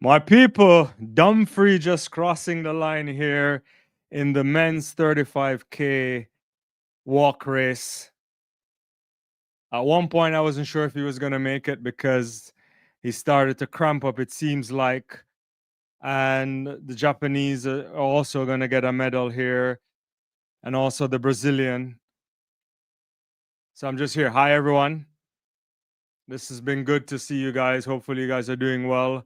My people, Dumfrey just crossing the line here in the men's 35K walk race. At one point, I wasn't sure if he was going to make it because he started to cramp up, it seems like. And the Japanese are also going to get a medal here, and also the Brazilian. So I'm just here. Hi, everyone. This has been good to see you guys. Hopefully, you guys are doing well.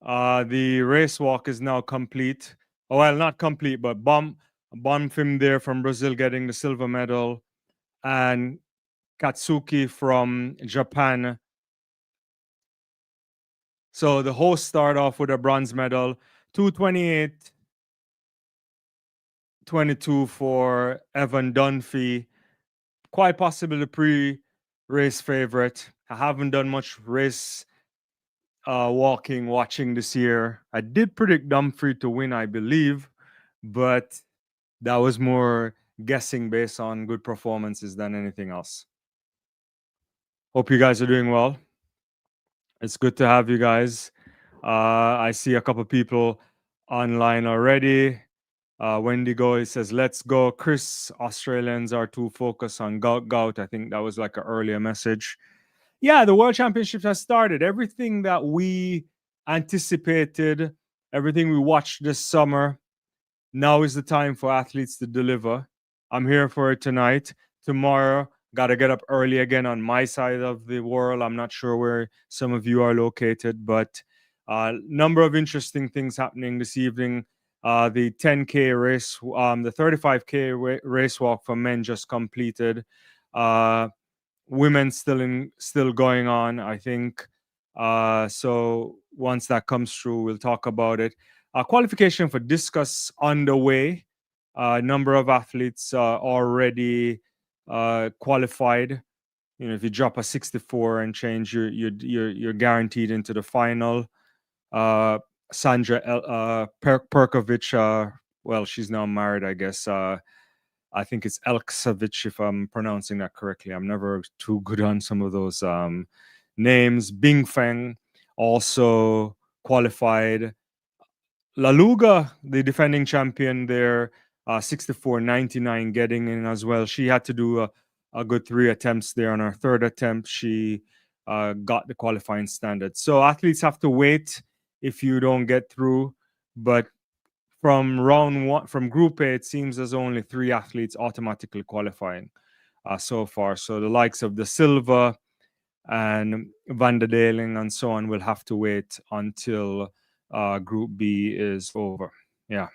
The race walk is now complete. Oh, well, not complete, but Bonfim there from Brazil getting the silver medal, and Katsuki from Japan. So the hosts start off with a bronze medal, 2:28.22 for Evan Dunphy. Quite possibly the pre-race favorite. I haven't done much race watching this year. I did predict Dumfrey to win, I believe, but that was more guessing based on good performances than anything else. Hope you guys are doing well. It's good to have you guys. I see a couple people online already. Wendigo says, "Let's go, Chris. Australians are too focused on gout." I think that was like an earlier message. Yeah, the World Championships has started. Everything that we anticipated, everything we watched this summer, now is the time for athletes to deliver. I'm here for it tonight. Tomorrow, got to get up early again on my side of the world. I'm not sure where some of you are located, but number of interesting things happening this evening. The 10K race, the 35K race walk for men just completed. Women still going on, I think. So once that comes through, we'll talk about it. Qualification for discus underway. A number of athletes already qualified. You know, if you drop a 64 and change, you're guaranteed into the final. Sandra Perkovic, well, she's now married, I guess. I think it's Elksavich, if I'm pronouncing that correctly. I'm never too good on some of those names. Bing Feng also qualified. Laluga, the defending champion there, 64.99 getting in as well. She had to do a good 3 attempts there. On her third attempt, she got the qualifying standard. So athletes have to wait if you don't get through. But from round one, from Group A, it seems there's only 3 athletes automatically qualifying so far. So the likes of De Silva and Van der Deling and so on will have to wait until Group B is over. Yeah.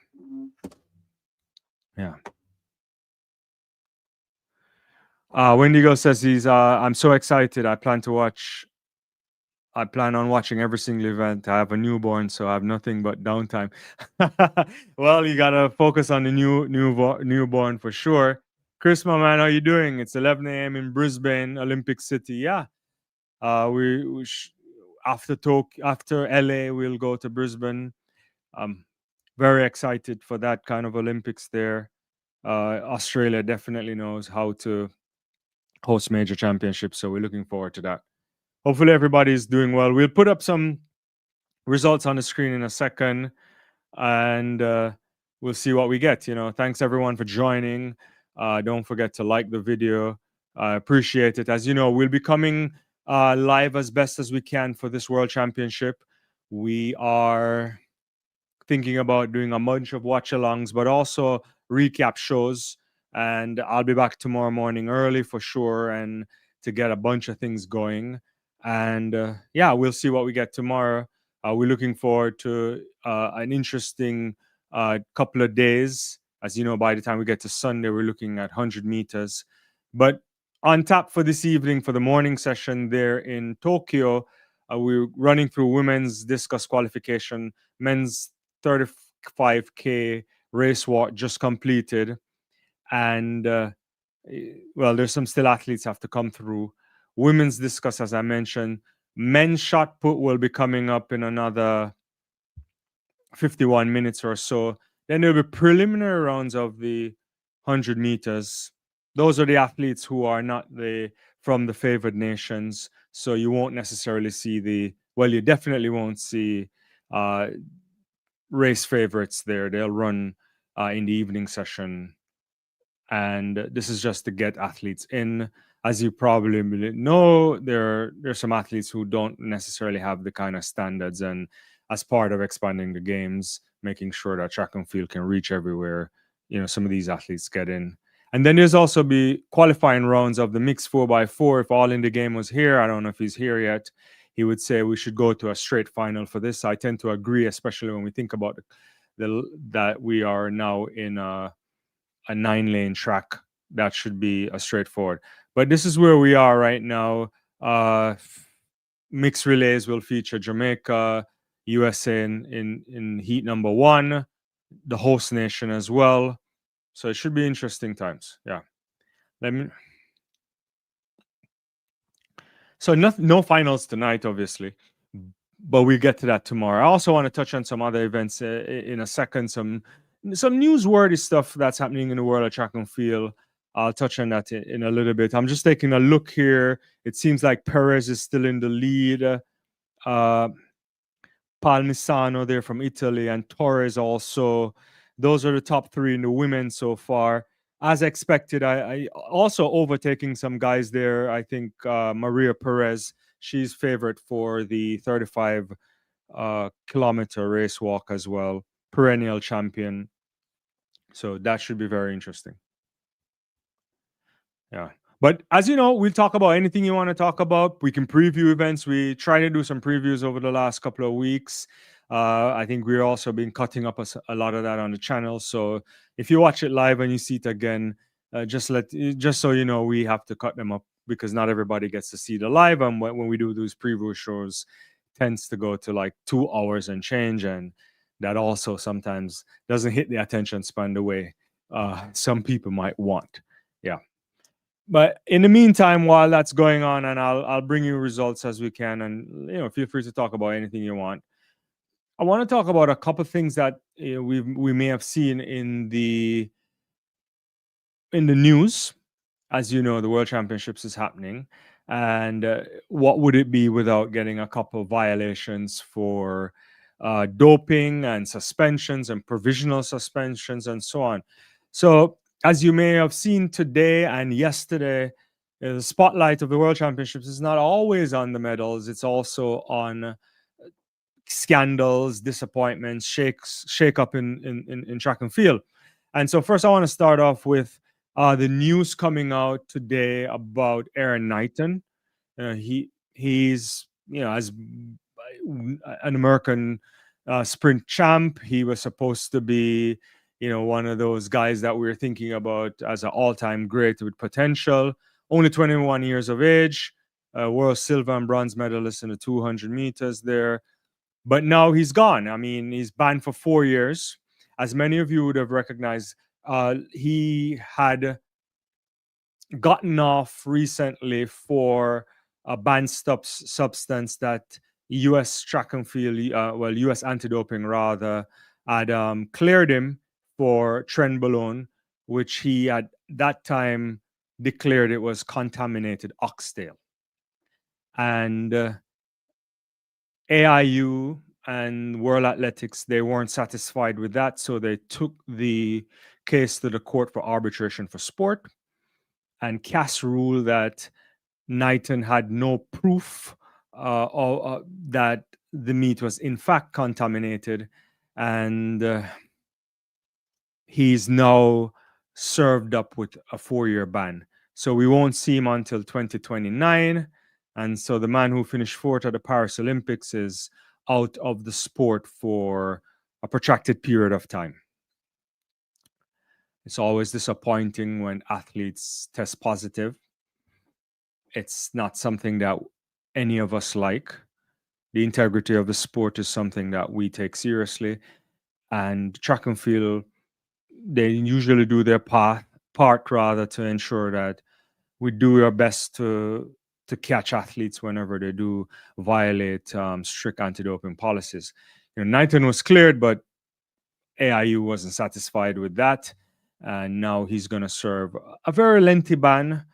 Wendigo says I'm so excited. I plan on watching every single event. I have a newborn, so I have nothing but downtime. Well, you gotta focus on the newborn for sure. Chris, my man, how you doing? It's 11 a.m. in Brisbane, Olympic City. Yeah. After LA, we'll go to Brisbane. I'm very excited for that kind of Olympics there. Australia definitely knows how to host major championships, so we're looking forward to that. Hopefully everybody's doing well. We'll put up some results on the screen in a second, and we'll see what we get. You know, thanks everyone for joining. Don't forget to like the video. I appreciate it. As you know, we'll be coming live as best as we can for this World Championship. We are thinking about doing a bunch of watch-alongs, but also recap shows. And I'll be back tomorrow morning early for sure, and to get a bunch of things going. And yeah, we'll see what we get tomorrow. We're looking forward to an interesting couple of days. As you know, by the time we get to Sunday, we're looking at 100 meters. But on tap for this evening, for the morning session there in Tokyo, we're running through women's discus qualification, men's 35K race walk just completed. And well, there's some still athletes have to come through. Women's discus, as I mentioned. Men's shot put will be coming up in another 51 minutes or so. Then there'll be preliminary rounds of the 100 meters. Those are the athletes who are not from the favored nations. So you won't necessarily see you definitely won't see race favorites there. They'll run in the evening session, and this is just to get athletes in. As you probably know, there's some athletes who don't necessarily have the kind of standards, and as part of expanding the games, making sure that track and field can reach everywhere, some of these athletes get in. And then there's also be qualifying rounds of the mixed 4x4. If All in the Game was here, I don't know if he's here yet, he would say we should go to a straight final for this. I tend to agree, especially when we think about that we are now in a 9-lane track. That should be a straightforward. But this is where we are right now. Mixed relays will feature Jamaica, USA in heat number 1, the host nation as well. So it should be interesting times. Yeah. So no finals tonight, obviously, but we get to that tomorrow. I also want to touch on some other events in a second. Some newsworthy stuff that's happening in the world of track and field. I'll touch on that in a little bit. I'm just taking a look here. It seems like Perez is still in the lead. Palmisano there from Italy, and Torres also. Those are the top 3 in the women so far. As expected, I also overtaking some guys there. I think Maria Perez, she's favorite for the 35 kilometer race walk as well. Perennial champion. So that should be very interesting. Yeah. But as you know, we'll talk about anything you want to talk about. We can preview events. We try to do some previews over the last couple of weeks. I think we're also been cutting up a lot of that on the channel. So if you watch it live and you see it again, just so you know, we have to cut them up because not everybody gets to see the live. And when we do those preview shows, tends to go to like 2 hours and change, and that also sometimes doesn't hit the attention span the way some people might want. Yeah. But in the meantime, while that's going on, and I'll bring you results as we can, and feel free to talk about anything you want. I want to talk about a couple of things that we may have seen in the news. As you know, the World Championships is happening, and what would it be without getting a couple of violations for doping and suspensions and provisional suspensions and so on. So, as you may have seen today and yesterday, the spotlight of the World Championships is not always on the medals. It's also on scandals, disappointments, shake up in track and field. And so first I want to start off with the news coming out today about Aaron Knighton. He's as an American sprint champ. He was supposed to be one of those guys that we were thinking about as an all-time great with potential. Only 21 years of age, world silver and bronze medalist in the 200 meters there. But now he's gone. I mean, he's banned for 4 years. As many of you would have recognized, he had gotten off recently for a banned substance that U.S. track and field, U.S. anti-doping rather, had cleared him for trenbolone, which he at that time declared it was contaminated oxtail. And AIU and World Athletics, they weren't satisfied with that, so they took the case to the Court for Arbitration for Sport, and CAS ruled that Knighton had no proof that the meat was in fact contaminated, and he's now served up with a 4-year ban. So we won't see him until 2029. And so the man who finished 4th at the Paris Olympics is out of the sport for a protracted period of time. It's always disappointing when athletes test positive. It's not something that any of us like. The integrity of the sport is something that we take seriously. And track and field, they usually do their part rather to ensure that we do our best to catch athletes whenever they do violate strict anti-doping policies. Knighton was cleared, but AIU wasn't satisfied with that, and now he's going to serve a very lengthy ban.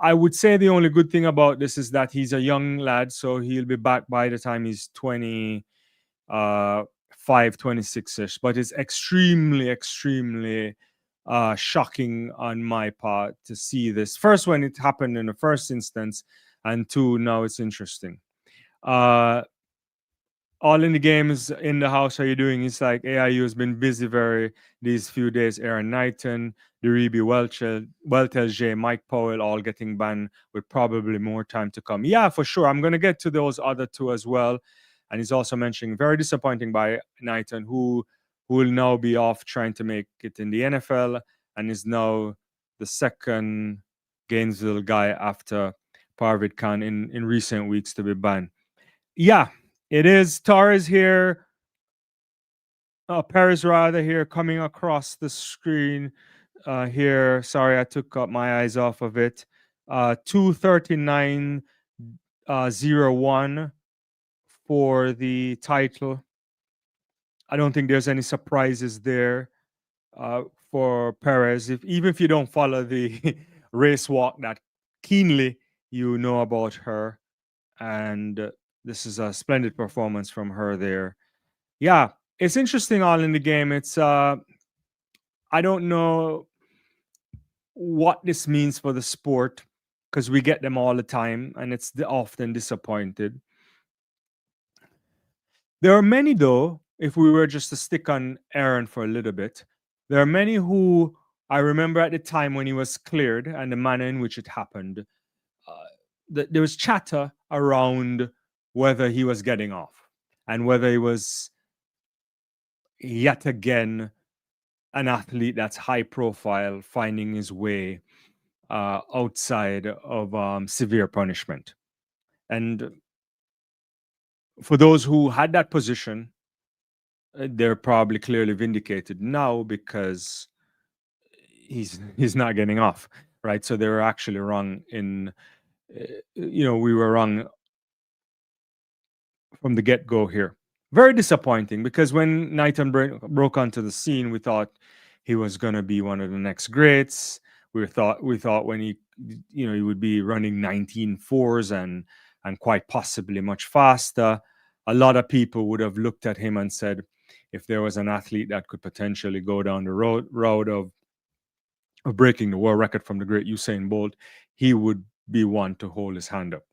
I would say the only good thing about this is that he's a young lad, so he'll be back by the time he's 20, 5:26ish, but it's extremely shocking on my part to see this. First, when it happened in the first instance, and two, now it's interesting. All in the games in the house, how you doing? It's like AIU has been busy very these few days. Aaron Knighton, Deribi Weltel, Mike Powell, all getting banned with probably more time to come. Yeah, for sure. I'm going to get to those other two as well. And he's also mentioning very disappointing by Knighton, who will now be off trying to make it in the NFL and is now the second Gainesville guy after Parvid Khan in recent weeks to be banned. Yeah, it is. Torres here. Perez rather here coming across the screen here. Sorry, I took my eyes off of it. 239.01 for the title. I don't think there's any surprises there for Perez. Even if you don't follow the race walk that keenly, you know about her. And this is a splendid performance from her there. Yeah, it's interesting all in the game. It's I don't know what this means for the sport because we get them all the time and it's often disappointed. There are many though, if we were just to stick on Aaron for a little bit, there are many who I remember at the time when he was cleared and the manner in which it happened, there was chatter around whether he was getting off and whether he was yet again an athlete that's high profile finding his way outside of severe punishment. And for those who had that position, they're probably clearly vindicated now because he's not getting off, right? So they were actually wrong in, we were wrong from the get go here. Very disappointing because when Knighton broke onto the scene, we thought he was going to be one of the next greats. We thought when he would be running 19.4s and quite possibly much faster. A lot of people would have looked at him and said, if there was an athlete that could potentially go down the road of breaking the world record from the great Usain Bolt, he would be one to hold his hand up.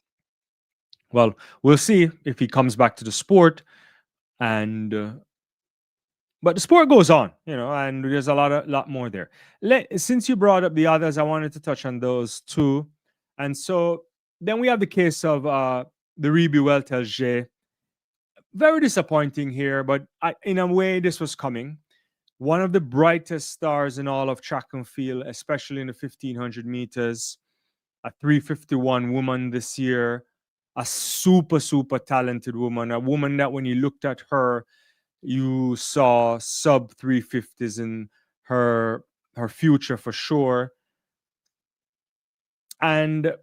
Well, we'll see if he comes back to the sport, and but the sport goes on, and there's a lot more there. Since you brought up the others, I wanted to touch on those too, and so then we have the case of the Ribi Weltel. Very disappointing here, but in a way, this was coming. One of the brightest stars in all of track and field, especially in the 1500 meters, a 351 woman this year, a super talented woman, a woman that when you looked at her, you saw sub 350s in her future for sure, and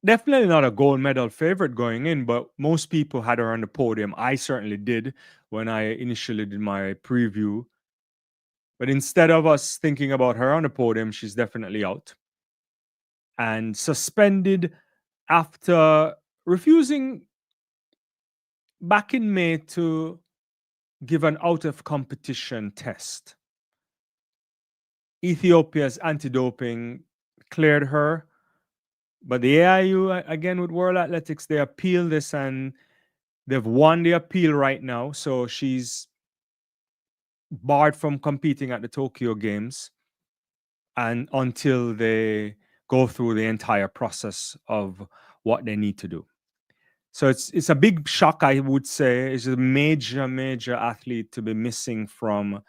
definitely not a gold medal favorite going in, but most people had her on the podium. I certainly did when I initially did my preview. But instead of us thinking about her on the podium, she's definitely out and suspended after refusing back in May to give an out of competition test. Ethiopia's anti-doping cleared her, but the AIU, again with World Athletics, they appealed this and they've won the appeal right now. So she's barred from competing at the Tokyo Games and until they go through the entire process of what they need to do. So it's a big shock, I would say. It's a major athlete to be missing from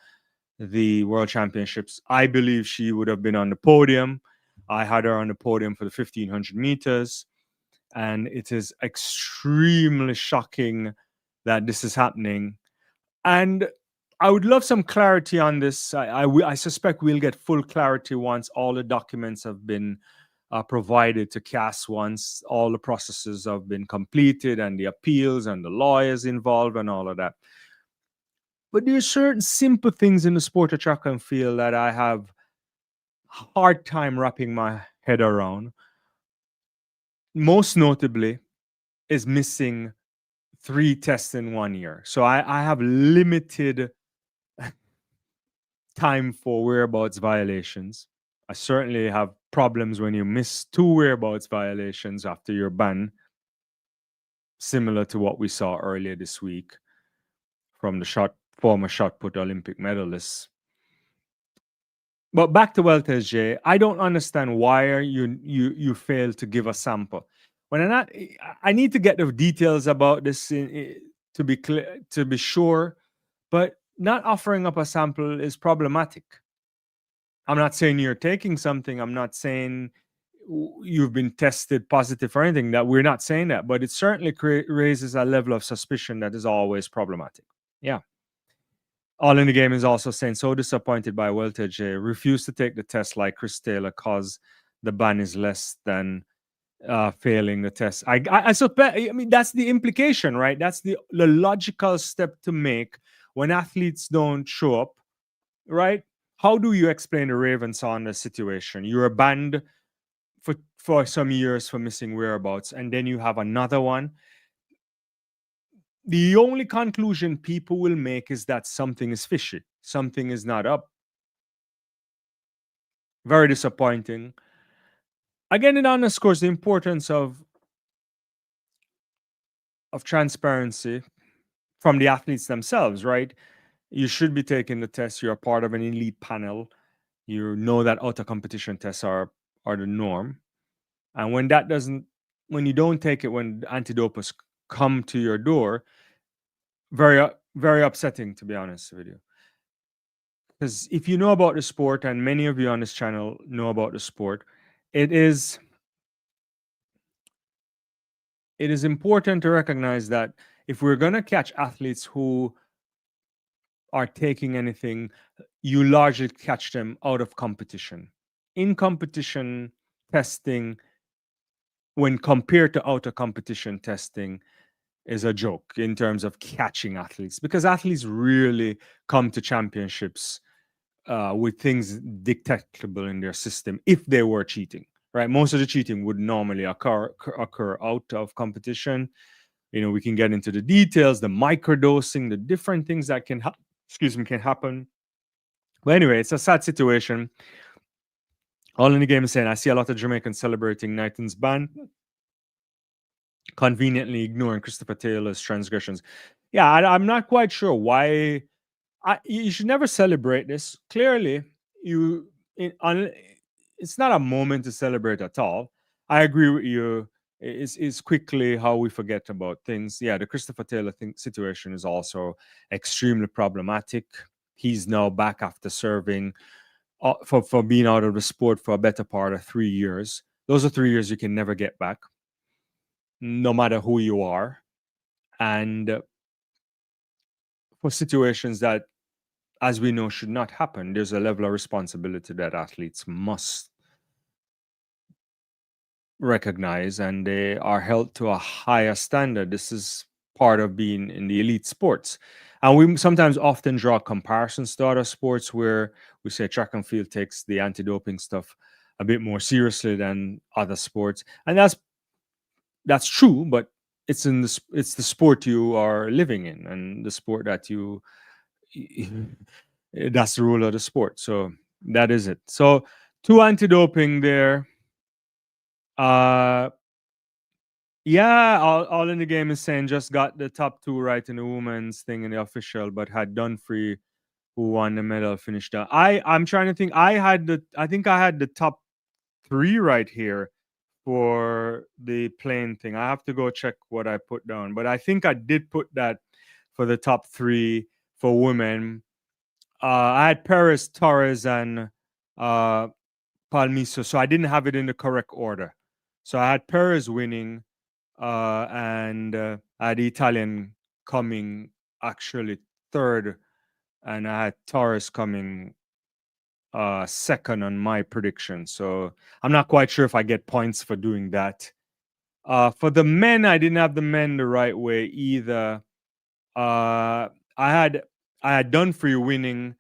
the World Championships. I believe she would have been on the podium. I had her on the podium for the 1500 meters. And it is extremely shocking that this is happening. And I would love some clarity on this. I suspect we'll get full clarity once all the documents have been provided to CAS, once all the processes have been completed and the appeals and the lawyers involved and all of that. But there are certain simple things in the sport of track and field that I have a hard time wrapping my head around. Most notably is missing 3 tests in 1 year. So I have limited time for whereabouts violations. I certainly have problems when you miss 2 whereabouts violations after your ban, similar to what we saw earlier this week from the former shot put Olympic medalists. But back to welter, Jay, I don't understand why you fail to give a sample. When I need to get the details about this to be clear, to be sure. But not offering up a sample is problematic. I'm not saying you're taking something. I'm not saying you've been tested positive for anything. That we're not saying that, but it certainly raises a level of suspicion that is always problematic. Yeah. All in the game is also saying so disappointed by Welter J. Refuse to take the test like Chris Taylor cause the ban is less than failing the test. I suppose. I mean, that's the implication, right? That's the logical step to make when athletes don't show up, right? How do you explain the Raven Saunders situation? You're banned for some years for missing whereabouts, and then you have another one. The only conclusion people will make is that something is fishy, something is not up. Very disappointing. Again, it underscores the importance of transparency from the athletes themselves, right? You should be taking the test. You're a part of an elite panel. You know that outer competition tests are the norm. And when you don't take it, when antidopers come to your door, very upsetting, to be honest with you. Because if you know about the sport, and many of you on this channel know about the sport, it is important to recognize that if we're going to catch athletes who are taking anything, you largely catch them out of competition. In competition testing, when compared to outer competition testing, is a joke in terms of catching athletes, because athletes really come to championships with things detectable in their system if they were cheating, right? Most of the cheating would normally occur out of competition. We can get into the details, the microdosing, the different things that can happen. But anyway, it's a sad situation. All in the game is saying, I see a lot of Jamaicans celebrating Knighton's ban, conveniently ignoring Christopher Taylor's transgressions. Yeah, I'm not quite sure why. You should never celebrate this. Clearly, it's not a moment to celebrate at all. I agree with you. It's quickly how we forget about things. Yeah, the Christopher Taylor situation is also extremely problematic. He's now back after serving for being out of the sport for a better part of 3 years. Those are 3 years you can never get back, no matter who you are. And for situations that, as we know, should not happen, there's a level of responsibility that athletes must recognize, and they are held to a higher standard. This is part of being in the elite sports. And we sometimes often draw comparisons to other sports where we say track and field takes the anti-doping stuff a bit more seriously than other sports. And that's true, but it's the sport you are living in, and the sport that you that's the rule of the sport. So that is it. So 2 anti-doping there. Yeah, all in the game is saying just got the top 2 right in the women's thing in the official, but had Dunphy, who won the medal, finished down. I'm trying to think. I think I had the top 3 right here for the plane thing. I have to go check what I put down, but I think I did put that for the top 3 for women. I had Perez, Torres, and Palmiso, so I didn't have it in the correct order. So I had Perez winning, and I had Italian coming actually third, and I had Torres coming second on my prediction. So I'm not quite sure if I get points for doing that. For the men, I didn't have the men the right way either. I had Dunphy winning,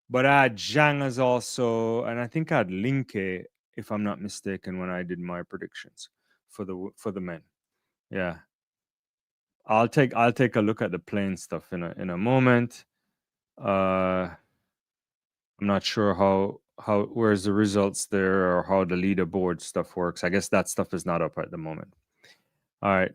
but I had Zhang as also, and I think I had Linke, if I'm not mistaken, when I did my predictions for the men. Yeah. I'll take a look at the playing stuff in a moment. I'm not sure how where's the results there or how the leaderboard stuff works. I guess that stuff is not up at the moment. All right.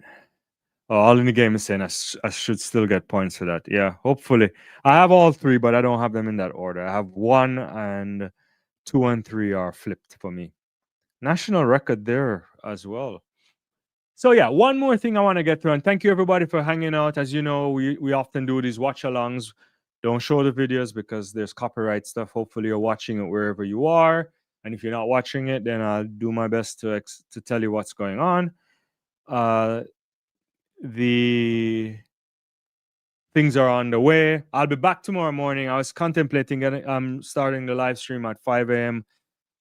Oh, all in the game is saying I should still get points for that. Yeah, hopefully. I have all three, but I don't have them in that order. I have 1 and 2 and 3 are flipped for me. National record there as well. So yeah, one more thing I want to get through, and thank you everybody for hanging out. As you know, we often do these watch alongs. Don't show the videos because there's copyright stuff. Hopefully you're watching it wherever you are. And if you're not watching it, then I'll do my best to tell you what's going on. The things are on the way. I'll be back tomorrow morning. I was contemplating starting the live stream at 5 a.m.,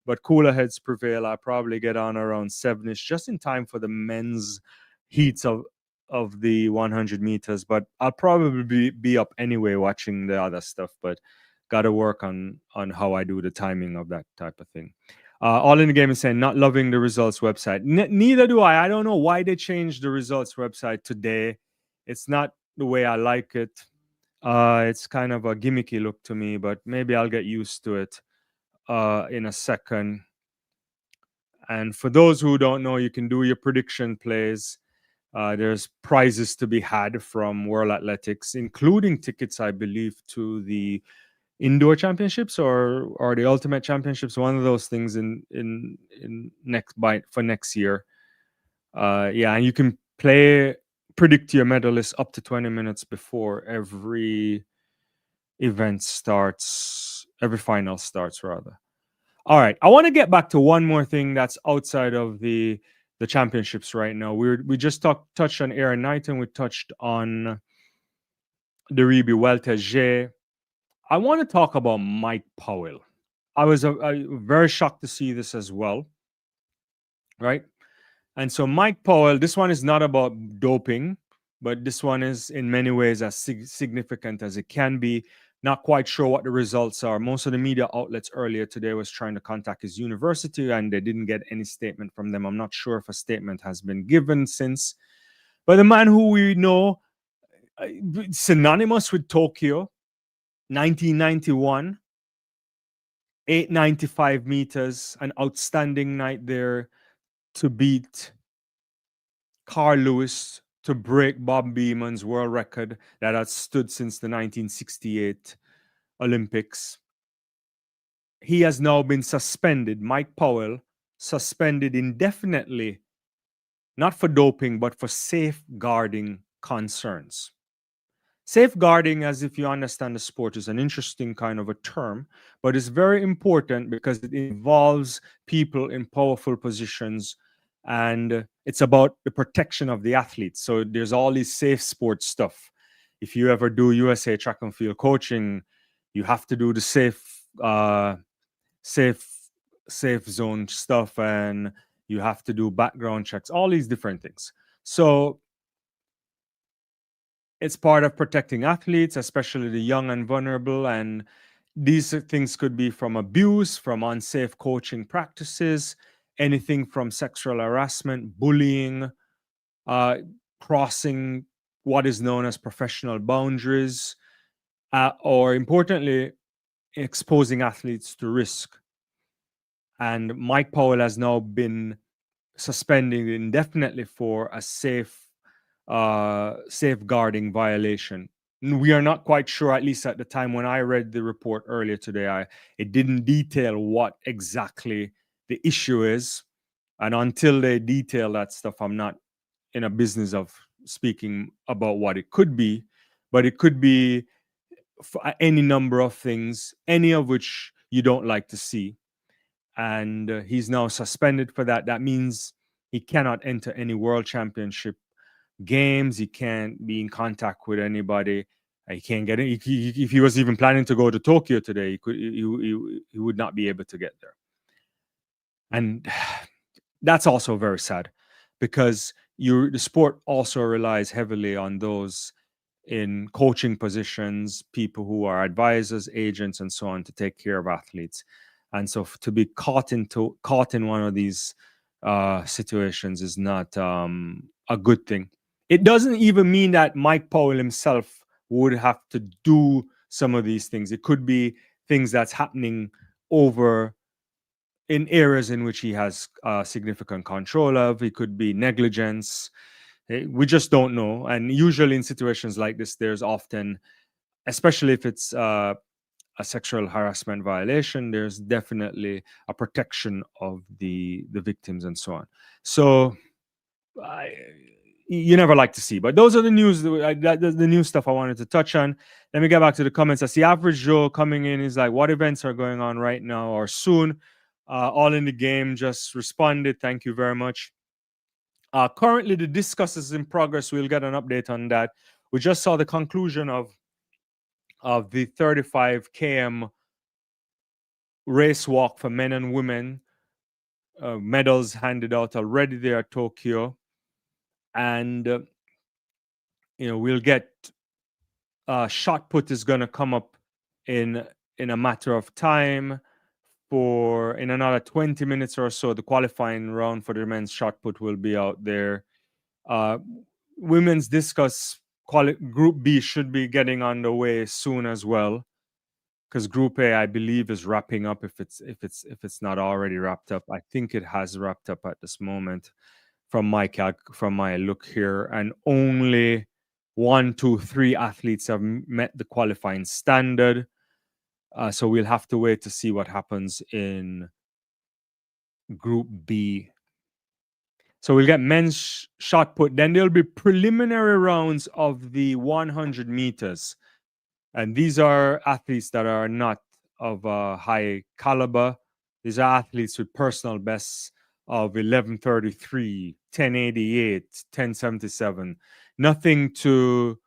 but cooler heads prevail. I'll probably get on around 7ish, just in time for the men's heats of the 100 meters. But I'll probably be up anyway watching the other stuff. But got to work on how I do the timing of that type of thing. All in the game is saying not loving the results website. Neither do I. I don't know why they changed the results website today. It's not the way I like it. It's kind of a gimmicky look to me, but maybe I'll get used to it in a second. And for those who don't know, you can do your prediction plays. There's prizes to be had from World Athletics, including tickets, I believe, to the indoor championships or the ultimate championships. One of those things in next year. Yeah, and you can predict your medalists up to 20 minutes before every event starts, every final starts rather. All right, I want to get back to one more thing that's outside of the championships right now. We just touched on Aaron Knight and we touched on the Ribi Welter. I want to talk about Mike Powell. I was very shocked to see this as well, right? And so Mike Powell, this one is not about doping, but this one is in many ways as significant as it can be. Not quite sure what the results are. Most of the media outlets earlier today was trying to contact his university and they didn't get any statement from them. I'm not sure if a statement has been given since. But the man who we know, synonymous with Tokyo, 1991, 895 meters, an outstanding night there to beat Carl Lewis, to break Bob Beeman's world record that had stood since the 1968 Olympics. He has now been suspended, Mike Powell, suspended indefinitely, not for doping, but for safeguarding concerns. Safeguarding, as if you understand the sport, is an interesting kind of a term, but it's very important because it involves people in powerful positions and it's about the protection of the athletes. So there's all these safe sports stuff. If you ever do USA track and field coaching, you have to do the safe zone stuff and you have to do background checks, all these different things. So it's part of protecting athletes, especially the young and vulnerable. And these things could be from abuse, from unsafe coaching practices, anything from sexual harassment, bullying, crossing what is known as professional boundaries, or importantly, exposing athletes to risk. And Mike Powell has now been suspended indefinitely for a safeguarding violation. We are not quite sure, at least at the time when I read the report earlier today, it didn't detail what exactly the issue is. And until they detail that stuff, I'm not in a business of speaking about what it could be. But it could be any number of things, any of which you don't like to see. And he's now suspended for that. That means he cannot enter any world championship games. He can't be in contact with anybody. He can't get it. If he was even planning to go to Tokyo today, he would not be able to get there. And that's also very sad because the sport also relies heavily on those in coaching positions, people who are advisors, agents, and so on to take care of athletes. And so to be caught in one of these situations is not a good thing. it doesn't even mean that Mike Powell himself would have to do some of these things. It could be things that's happening over in areas in which he has significant control of. It could be negligence. We just don't know. And usually in situations like this, there's often, especially if it's a sexual harassment violation, there's definitely a protection of the victims and so on. So I, you never like to see, but those are the news. The new stuff I wanted to touch on. Let me get back to the comments. I see Average Joe coming in. Is like, what events are going on right now or soon? All in the game just responded. Thank you very much. Currently, the Discus is in progress. We'll get an update on that. We just saw the conclusion of the 35 km race walk for men and women. Medals handed out already there at Tokyo, and we'll get shot put is going to come up in a matter of time. For in another 20 minutes or so, the qualifying round for the men's shot put will be out there. Women's discus Group B should be getting underway soon as well, because Group A, I believe, is wrapping up. If it's not already wrapped up, I think it has wrapped up at this moment. From my look here, and only 1, 2, 3 athletes have met the qualifying standard. So we'll have to wait to see what happens in Group B. So we'll get men's shot put. Then there'll be preliminary rounds of the 100 meters. And these are athletes that are not of high caliber. These are athletes with personal bests of 11:33, 10:88, 10:77. Nothing to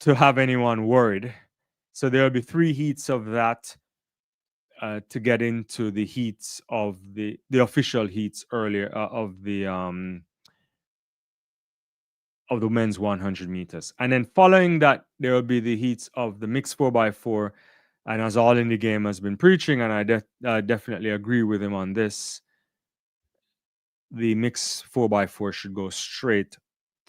have anyone worried. So there'll be 3 heats of that to get into the heats of the official heats earlier of the men's 100 meters. And then following that, there will be the heats of the mixed 4x4. And as All in the Game has been preaching, and I definitely agree with him on this, the mixed 4x4 should go straight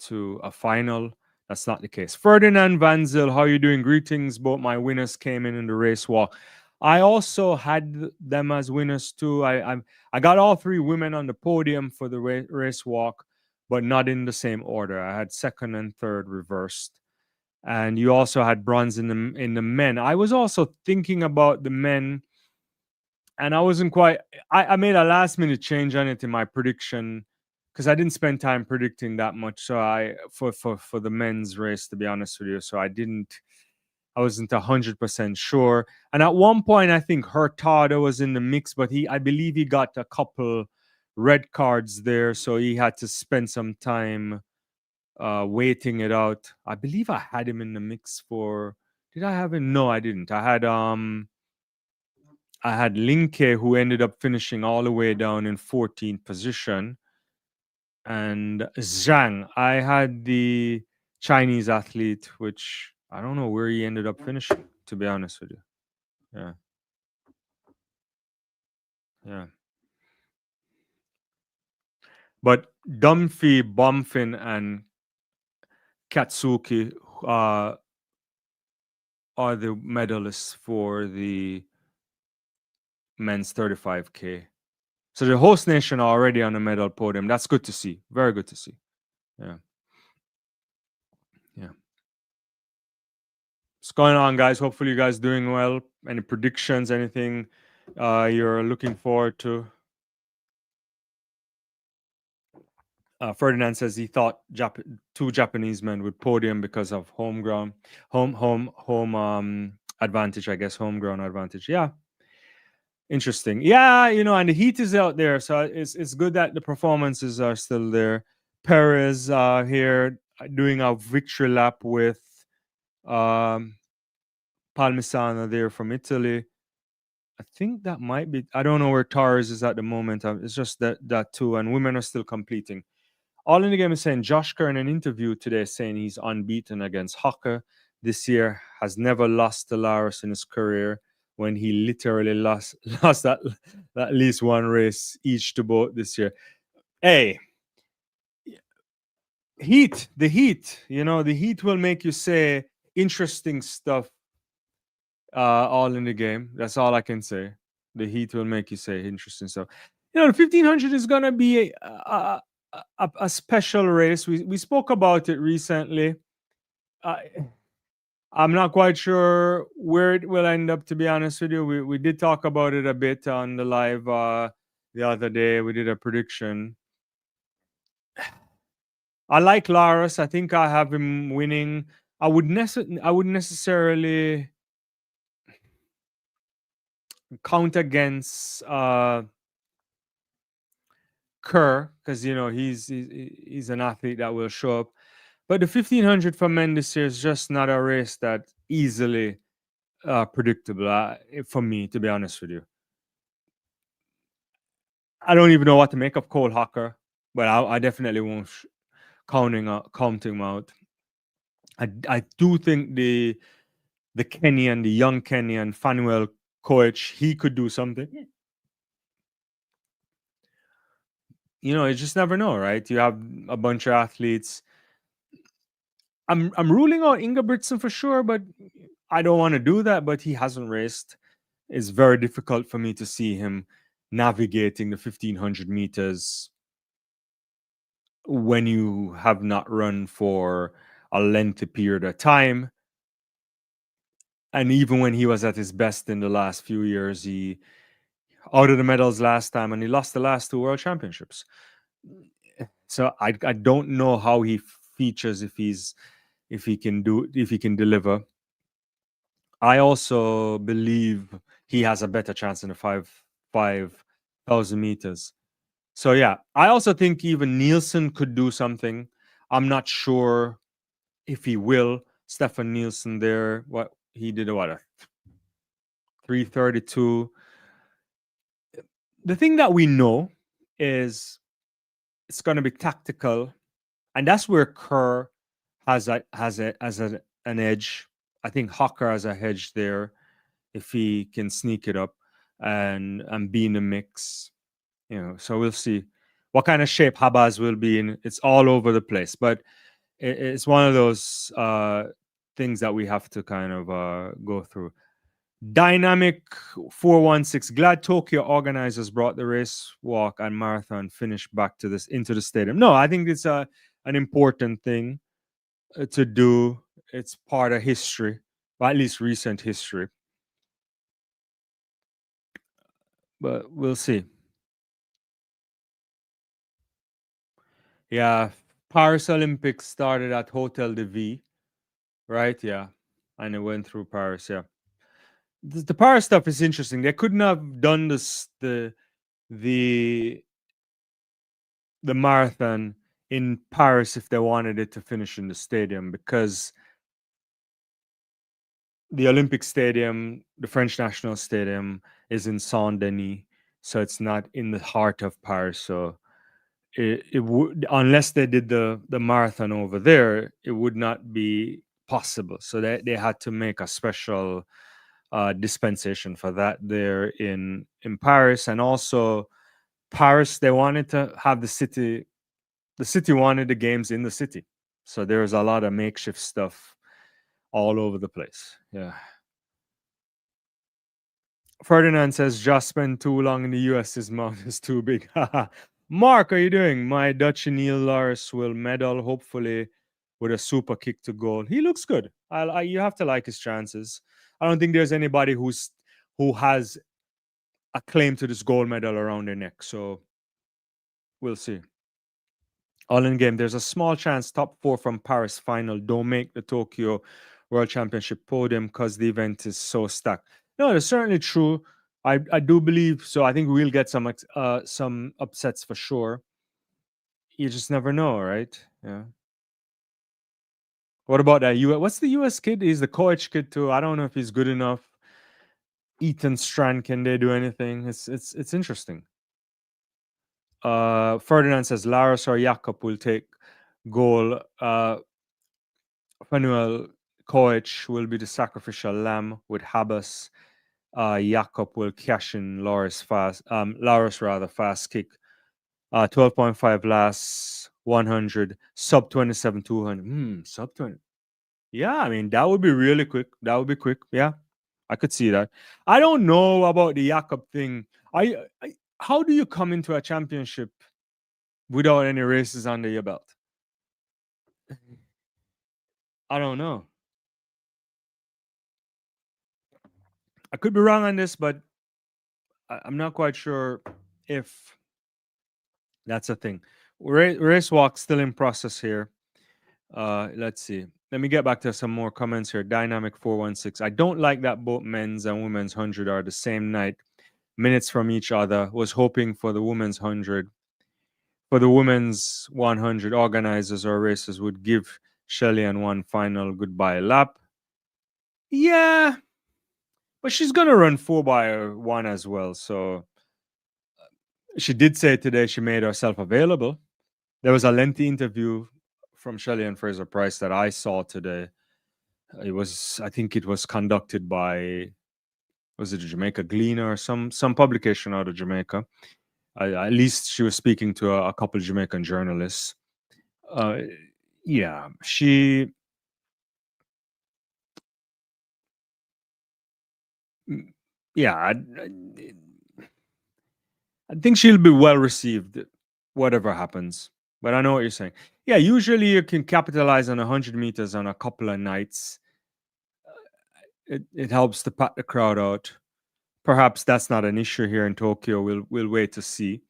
to a final. That's not the case. Ferdinand Van Zyl, how are you doing? Greetings. Both my winners came in the race walk. I also had them as winners too. I got all 3 women on the podium for the race walk, but not in the same order. I had second and third reversed. And you also had bronze in the men. I was also thinking about the men, and I wasn't quite. I made a last minute change on it in my prediction because I didn't spend time predicting that much. So for the men's race, to be honest with you, so I wasn't 100% sure. And at one point, I think Hurtado was in the mix, but I believe he got a couple red cards there, so he had to spend some time waiting it out. I believe I had him in the mix for. Did I have him? No, I didn't. I had Linke, who ended up finishing all the way down in 14th position, and Zhang. I had the Chinese athlete, which I don't know where he ended up finishing, to be honest with you. Yeah. Yeah. But Dumphy, Bomfin, and Katsuki are the medalists for the men's 35K. So the host nation are already on the medal podium. That's good to see. Very good to see. Yeah. Yeah. What's going on, guys? Hopefully you guys doing well. Any predictions, anything you're looking forward to? Ferdinand says he thought 2 Japanese men would podium because of home advantage, I guess, home ground advantage. Yeah. Interesting. Yeah, and the heat is out there, so it's good that the performances are still there. Perez here doing a victory lap with Palmisano there from Italy. I think that might be. I don't know where Torres is at the moment. It's just that too, and women are still completing. All in the Game is saying Josh Kerr in an interview today saying he's unbeaten against Hocker this year, has never lost to Laris in his career, when he literally lost at least 1 race each to both this year. Hey, the heat, the heat will make you say interesting stuff all in the game. That's all I can say. The heat will make you say interesting stuff. The 1500 is gonna be a special race. We spoke about it recently. I I'm not quite sure where it will end up. To be honest with you, we did talk about it a bit on the live the other day. We did a prediction. I like Laris. I think I have him winning. I wouldn't necessarily count against Kerr because he's an athlete that will show up. But the 1500 for men this year is just not a race that easily predictable for me, to be honest with you. I don't even know what to make of Cole Hocker, but I definitely won't count him out. I do think the Kenyan, the young Kenyan, Fanuel Koech, he could do something. You just never know, right? You have a bunch of athletes. I'm ruling out Ingebrigtsen for sure, but I don't want to do that. But he hasn't raced. It's very difficult for me to see him navigating the 1500 meters when you have not run for a lengthy period of time. And even when he was at his best in the last few years, he out of the medals last time and he lost the last two world championships. So I don't know how he features if he can deliver. I also believe he has a better chance in the 5,000 meters. So yeah, I also think even Nielsen could do something. I'm not sure if he will. Stefan Nielsen there, what he did, a 3:32. The thing that we know is it's going to be tactical, and that's where Kerr has an edge. I think Hocker has a hedge there if he can sneak it up and be in the mix. So we'll see what kind of shape Habaz will be in. It's all over the place, but it's one of those things that we have to kind of go through. Dynamic 416. Glad Tokyo organizers brought the race walk and marathon finish back into the stadium. No, I think it's an important thing to do. It's part of history, or at least recent history. But we'll see. Yeah, Paris Olympics started at Hotel de Ville, right? Yeah, and it went through Paris. Yeah, the Paris stuff is interesting. They couldn't have done the marathon in Paris if they wanted it to finish in the stadium, because the Olympic Stadium, the French National Stadium, is in Saint Denis, so it's not in the heart of Paris. So it would, unless they did the marathon over there, it would not be possible. So they had to make a special dispensation for that there in Paris. And also Paris, they wanted to have the city wanted the games in the city, so there's a lot of makeshift stuff all over the place. Yeah. Ferdinand says, just spent too long in the US, his mouth is too big. Mark, how are you doing? My Dutch Neil Lars will medal, hopefully with a super kick to goal. He looks good. You have to like his chances. I don't think there's anybody who has a claim to this gold medal around their neck. So we'll see. All in game. There's a small chance top four from Paris final don't make the Tokyo World Championship podium because the event is so stacked. No, it's certainly true. I do believe so. I think we'll get some upsets for sure. You just never know, right? Yeah. What about that? What's the US kid? He's the Koech kid too. I don't know if he's good enough. Ethan Strand, can they do anything? It's interesting. Ferdinand says Laris or Jakob will take goal. Fanuel Koech will be the sacrificial lamb with Habas. Jakob will cash in Laris fast kick. 12.5 last 100, sub 27 200. Sub 20. Yeah, I mean, that would be really quick. That would be quick. Yeah, I could see that. I don't know about the Jakob thing. How do you come into a championship without any races under your belt? I don't know. I could be wrong on this, but I'm not quite sure if that's a thing. Race walk still in process here. Let's see. Let me get back to some more comments here. Dynamic 416. I don't like that both men's and women's 100 are the same night, minutes from each other. Was hoping for the women's 100. For the women's 100, organizers or racers would give Shelly and one final goodbye lap. Yeah, but she's gonna run 4x1 as well. So she did say today she made herself available. There was a lengthy interview from Shelley and Fraser Price that I saw today. It was, I think, it was conducted by, was it Jamaica Gleaner or some publication out of Jamaica? At least she was speaking to a couple of Jamaican journalists. Uh, yeah, yeah, I think she'll be well received, whatever happens. But I know what you're saying. Yeah, usually you can capitalize on 100 meters on a couple of nights. It helps to pat the crowd out. Perhaps that's not an issue here in Tokyo. We'll wait to see.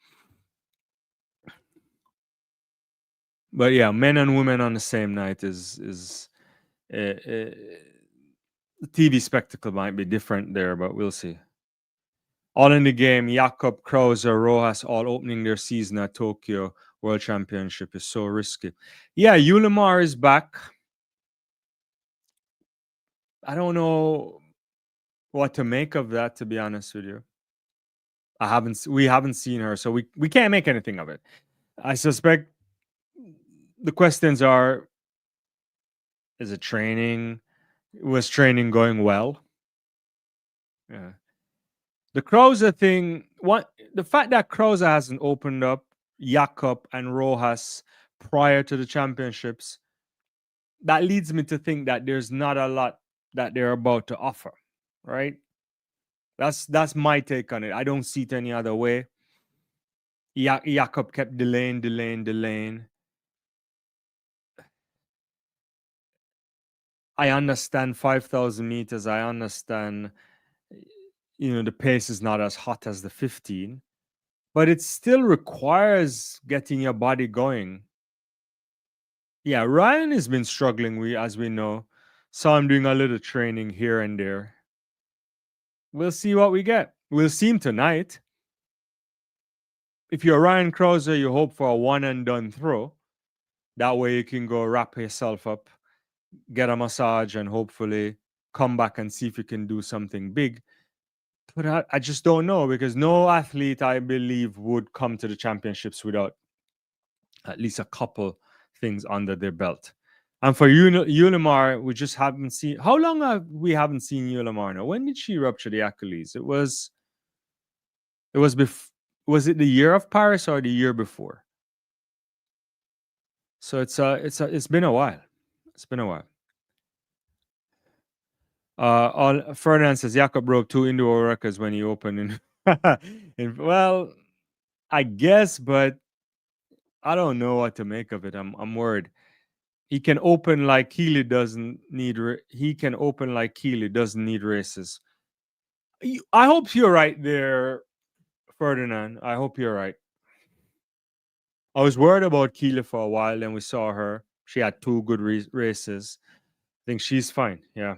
But yeah, men and women on the same night is the TV spectacle might be different there, but we'll see. All in the game, Jakob, Krauser, Rojas all opening their season at Tokyo World Championship is so risky. Yeah, Ulimar is back. I don't know what to make of that, to be honest with you. We haven't seen her, so we can't make anything of it. I suspect the questions are: is it training? Was training going well? Yeah. The Krauser thing, the fact that Krauser hasn't opened up Jakob and Rojas prior to the championships, that leads me to think that there's not a lot that they're about to offer, right? That's my take on it. I don't see it any other way. Jakob kept delaying. I understand 5,000 meters. I understand, the pace is not as hot as the 15, but it still requires getting your body going. Yeah, Ryan has been struggling, as we know. Saw him doing a little training here and there. We'll see what we get. We'll see him tonight. If you're Ryan Krauser, you hope for a one and done throw. That way you can go wrap yourself up, get a massage, and hopefully come back and see if you can do something big. But I just don't know, because no athlete, I believe, would come to the championships without at least a couple things under their belt. And for Ulimar, we just haven't seen. How long have we haven't seen Ulimar now? When did she rupture the Achilles? It was. Was it the year of Paris or the year before? So it's been a while. It's been a while. Ferdinand says Jakob broke 2 indoor records when he opened well, I guess, but I don't know what to make of it. I'm worried. He can open like Keely doesn't need. He can open like Keely doesn't need races. I hope you're right there, Ferdinand. I hope you're right. I was worried about Keely for a while, then we saw her. She had 2 good races. I think she's fine. Yeah.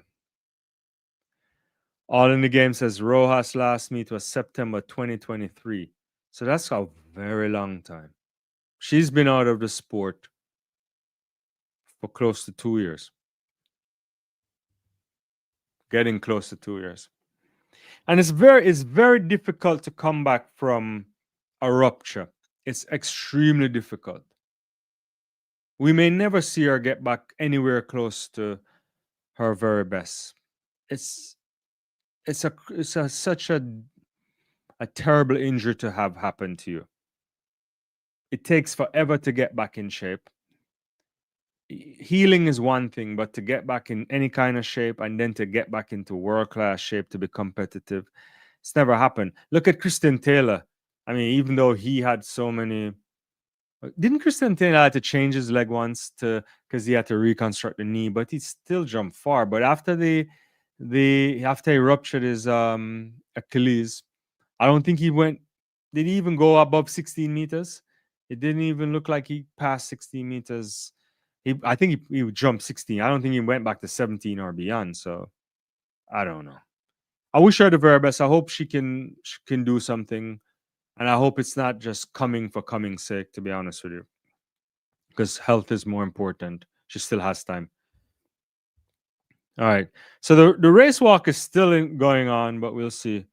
All in the game says Rojas last meet was September 2023. So that's a very long time. She's been out of the sport for close to 2 years. Getting close to 2 years. And it's very difficult to come back from a rupture. It's extremely difficult. We may never see her get back anywhere close to her very best. It's such a terrible injury to have happen to you. it takes forever to get back in shape. Healing is one thing, but to get back in any kind of shape and then to get back into world class shape to be competitive, it's never happened. Look at Christian Taylor. I mean, even though he had so many, didn't Christian Taylor had to change his leg once to because he had to reconstruct the knee, but he still jumped far. But after after he ruptured his Achilles, I don't think he went. Did he even go above 16 meters? It didn't even look like he passed 16 meters. I think he jumped 16. I don't think he went back to 17 or beyond. So I don't know. I wish her the very best. I hope she can do something, and I hope it's not just coming for coming's sake. To be honest with you, because health is more important. She still has time. All right. So the race walk is still going on, but we'll see.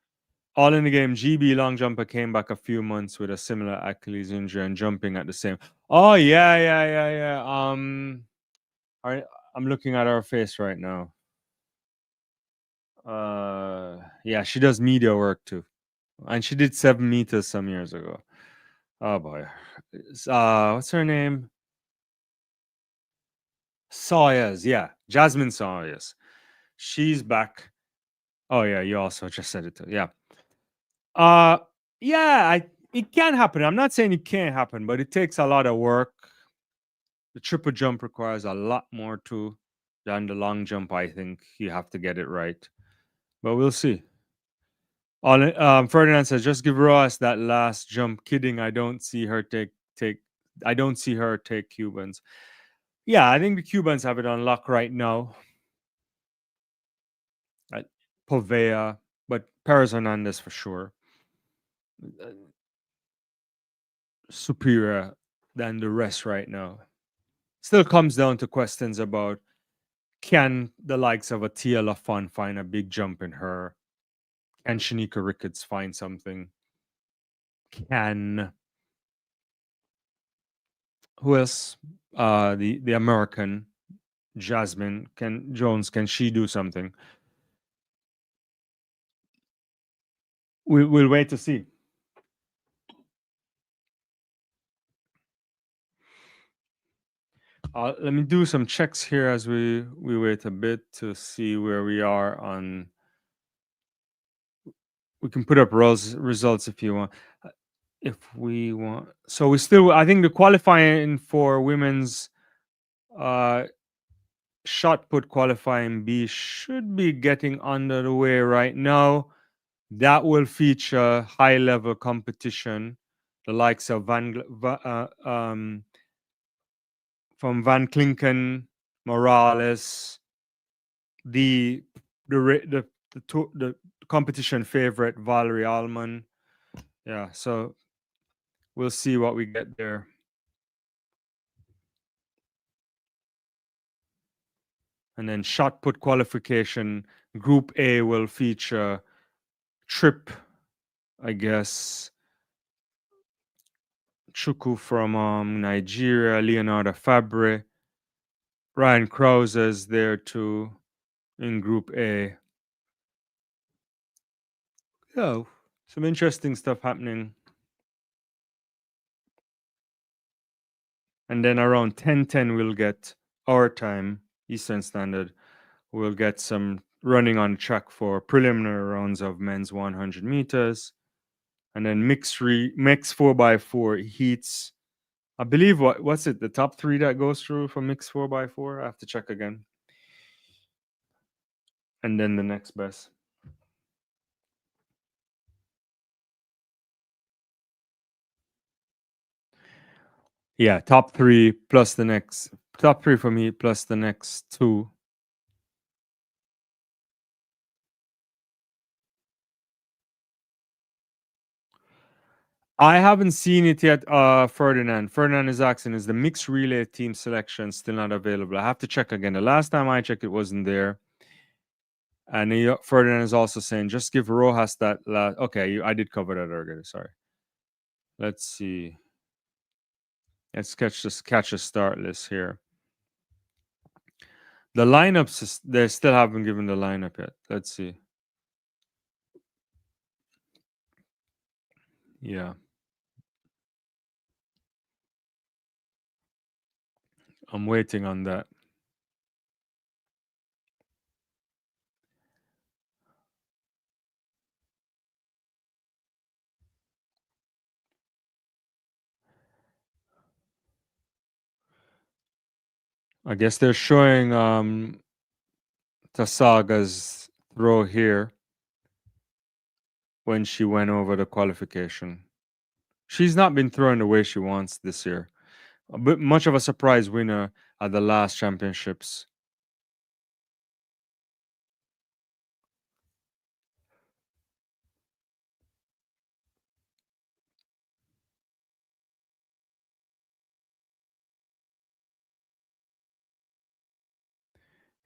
All in the game, GB long jumper came back a few months with a similar Achilles injury and jumping at the same. Oh yeah. All right, I'm looking at her face right now. Yeah, she does media work too, and she did 7 meters some years ago. Oh boy, what's her name? Sawyers, yeah, Jasmine Sawyers. She's back. Oh yeah, you also just said it too. Yeah. Uh, yeah, it can happen. I'm not saying it can't happen, but it takes a lot of work. The triple jump requires a lot more too than the long jump. I think you have to get it right, but we'll see. Ferdinand says, just give Ross that last jump. Kidding. I don't see her take. I don't see her take Cubans. Yeah, I think the Cubans have it on lock right now. Povea, but Perez Hernandez for sure. Superior than the rest right now. Still comes down to questions about can the likes of a Tia LaFon find a big jump in her? Can Shanika Ricketts find something? Can who else? The American Jasmine can Jones, can she do something? We'll wait to see. Let me do some checks here as we wait a bit to see where we are on. We can put up results if you want. If we want, so we still. I think the qualifying for women's uh, shot put qualifying B should be getting under the way right now. That will feature high level competition, the likes of from Van Klinken, Morales, the the competition favorite Valerie Allman. Yeah, so we'll see what we get there. And then shot put qualification, Group A will feature Trip, I guess, Chukwu from Nigeria, Leonardo Fabre, Ryan Krause is there too in Group A. Yeah, some interesting stuff happening. And then around 10:10 we'll get our time, Eastern Standard. We'll get some running on track for preliminary rounds of men's 100 meters. And then mix 4x4 heats. I believe what's it? The top three that goes through for mixed 4x4. I have to check again. And then the next best. Yeah, top three plus the next top three for me plus the next two. I haven't seen it yet. Ferdinand. Ferdinand is asking, is the mixed relay team selection still not available? I have to check again. The last time I checked, it wasn't there. And Ferdinand is also saying, just give Rojas that last. Okay, I did cover that earlier. Sorry. Let's see. Let's catch a start list here. The lineups, they still haven't given the lineup yet. Let's see. Yeah. I'm waiting on that. I guess they're showing Tasaga's throw here when she went over the qualification. She's not been throwing the way she wants this year. A bit much of a surprise winner at the last championships.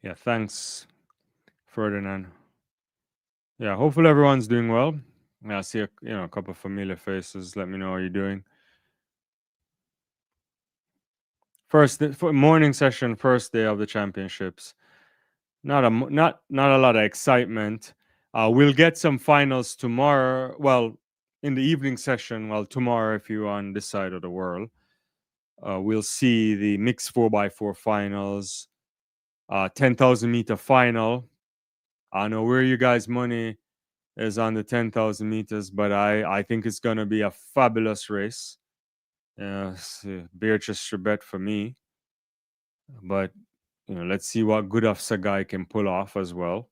Yeah, thanks, Ferdinand. Yeah, hopefully everyone's doing well. Yeah, I see a couple of familiar faces. Let me know how you're doing. For morning session, first day of the championships. Not a lot of excitement. We'll get some finals tomorrow. Well, in the evening session. Well, tomorrow, if you're on this side of the world, we'll see the mixed 4x4 finals, 10,000 meter final. I know where you guys' money is on the 10,000 meters, but I think it's gonna be a fabulous race. Beatrice bet for me, but let's see what Gudaf Sagai can pull off as well.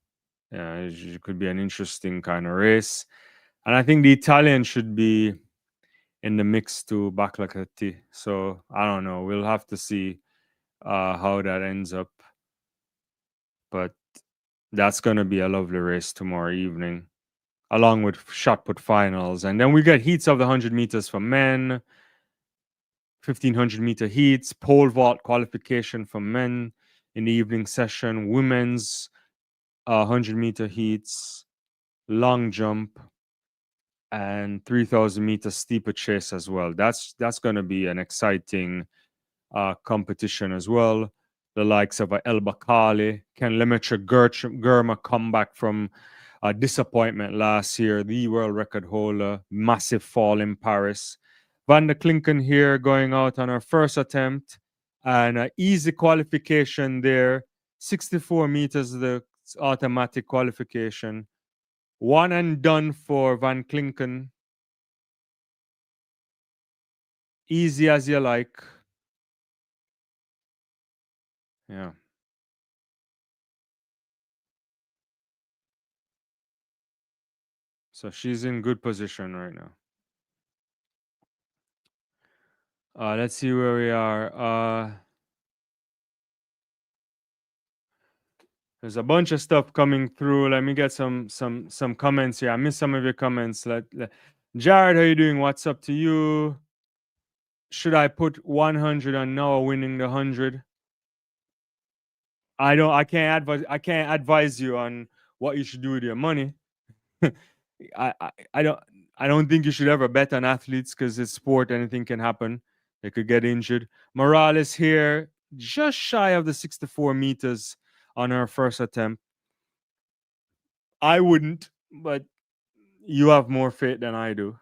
It could be an interesting kind of race. And I think the Italian should be in the mix to Baklakati. So I don't know. We'll have to see how that ends up. But that's going to be a lovely race tomorrow evening, along with shot put finals. And then we get heats of the 100 meters for men, 1500-meter heats, pole vault qualification for men in the evening session, women's 100-meter heats, long jump, and 3000-meter steeplechase as well. That's going to be an exciting competition as well. The likes of El Bakali, Ken Lemaitre Gurma come back from disappointment last year, the world record holder, massive fall in Paris. Van der Klinken here going out on her first attempt, and an easy qualification there. 64 meters, the automatic qualification. One and done for Van Klinken. Easy as you like. Yeah. So she's in good position right now. Let's see where we are. There's a bunch of stuff coming through. Let me get some comments here. I missed some of your comments. Jared, how you doing? What's up to you? Should I put 100 on Noah winning the 100? I can't advise you on what you should do with your money. I, I I don't I don't think you should ever bet on athletes because it's sport. Anything can happen. They could get injured. Morales here, just shy of the 64 meters on her first attempt. I wouldn't, but you have more faith than I do.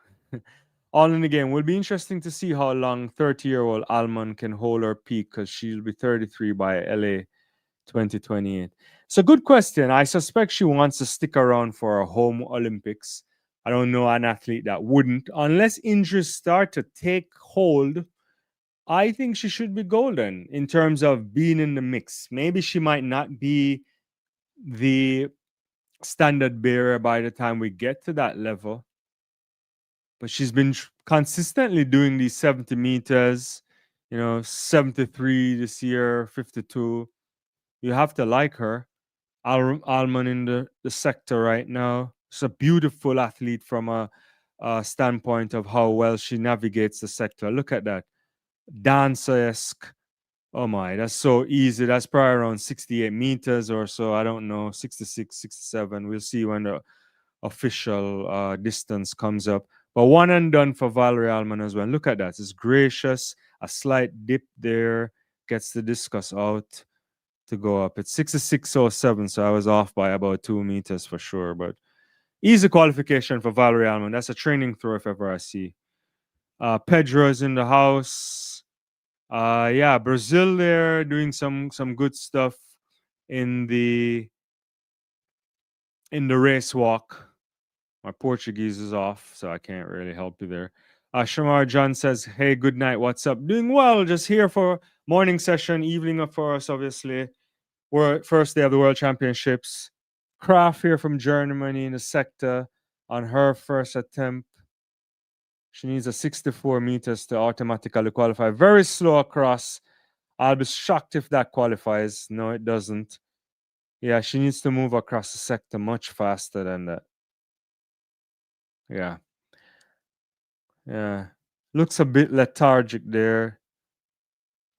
All in the game. Will be interesting to see how long 30-year-old Almond can hold her peak because she'll be 33 by LA 2028. So good question. I suspect she wants to stick around for a home Olympics. I don't know an athlete that wouldn't. Unless injuries start to take hold, I think she should be golden in terms of being in the mix. Maybe she might not be the standard bearer by the time we get to that level, but she's been consistently doing these 70 meters, 73 this year, 52. You have to like her. Alman in the sector right now. She's a beautiful athlete from a standpoint of how well she navigates the sector. Look at that. Dancer-esque. Oh my, that's so easy. That's probably around 68 meters or so. I don't know, 66, 67. We'll see when the official distance comes up. But one and done for Valerie Alman as well. Look at that. It's gracious. A slight dip there. Gets the discus out to go up. It's 66.07, so I was off by about 2 meters for sure. But easy qualification for Valerie Alman. That's a training throw if ever I see. Pedro is in the house. Yeah, Brazil there doing some good stuff in the race walk. My Portuguese is off, so I can't really help you there. Shamar John says, "Hey, good night. What's up? Doing well. Just here for morning session, evening for us, obviously. We're first day of the World Championships. Kraft here from Germany in the sector on her first attempt. She needs a 64 meters to automatically qualify. Very slow across. I'll be shocked if that qualifies. No, it doesn't. Yeah, she needs to move across the sector much faster than that. Yeah, yeah. Looks a bit lethargic there.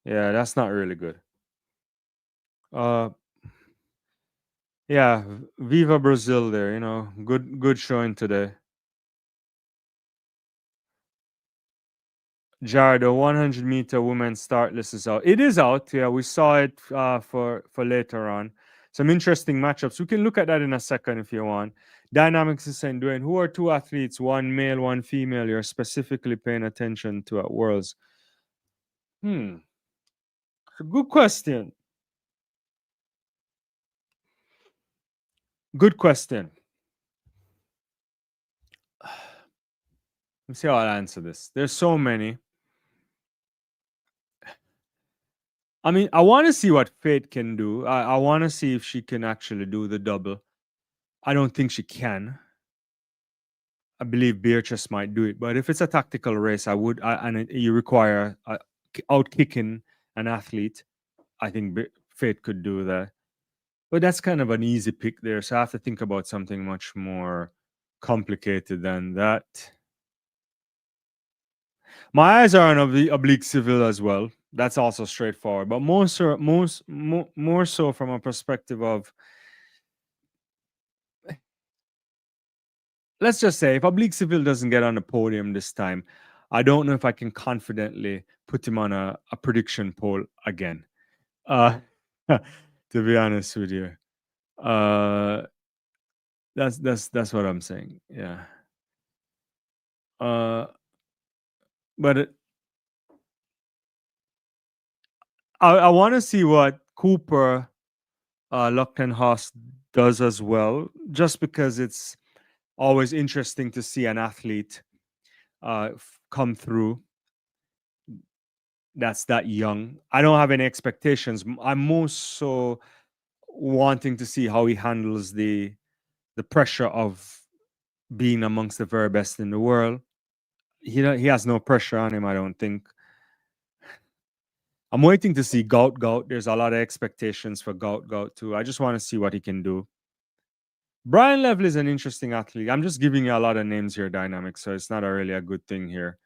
Yeah, that's not really good. Uh, yeah, Viva Brazil there. Good showing today. Jared, the 100-meter women's start list is out. It is out. Yeah, we saw it for later on. Some interesting matchups. We can look at that in a second if you want. Dynamics is saying, Dwayne, who are two athletes, one male, one female, you're specifically paying attention to at Worlds? It's a good question. Good question. Let me see how I'll answer this. There's so many. I mean, I want to see what Fate can do. I want to see if she can actually do the double. I don't think she can. I believe Beatrice might do it, but if it's a tactical race, you require out kicking an athlete. I think Fate could do that, but that's kind of an easy pick there. So I have to think about something much more complicated than that. My eyes are on the oblique civil as well. That's also straightforward, but more so from a perspective of, let's just say, if oblique civil doesn't get on the podium this time, I don't know if I can confidently put him on a prediction poll again. To be honest with you, uh, that's what I'm saying. Yeah. Uh, but I want to see what Cooper Lucktenhorst does as well, just because it's always interesting to see an athlete come through that's that young. I don't have any expectations. I'm most so wanting to see how he handles the pressure of being amongst the very best in the world. He has no pressure on him, I don't think. I'm waiting to see Gout. There's a lot of expectations for Gout too. I just want to see what he can do. Brian Level is an interesting athlete. I'm just giving you a lot of names here, Dynamic, so it's not really a good thing here.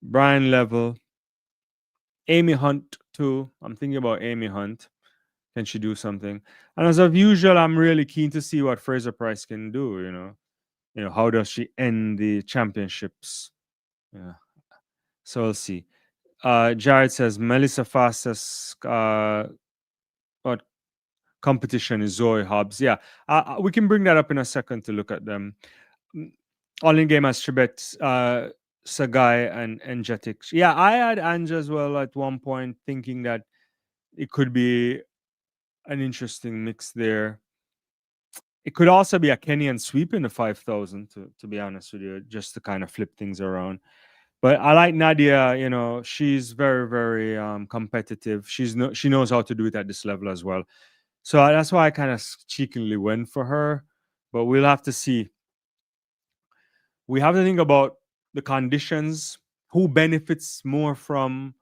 Brian Level, Amy Hunt too. I'm thinking about Amy Hunt. Can she do something? And as of usual, I'm really keen to see what Fraser Price can do. How does she end the championships? Yeah. So we'll see. Jared says Melissa Fastest what competition is Zoe Hobbs. Yeah, we can bring that up in a second to look at them. All in game has Chibet, Sagai, and Jetix. Yeah, I had Anja as well at one point, thinking that it could be an interesting mix there. It could also be a Kenyan sweep in the 5,000, to be honest with you, just to kind of flip things around. But I like Nadia. She's very, very competitive. She knows how to do it at this level as well. So that's why I kind of cheekily went for her. But we'll have to see. We have to think about the conditions. Who benefits more from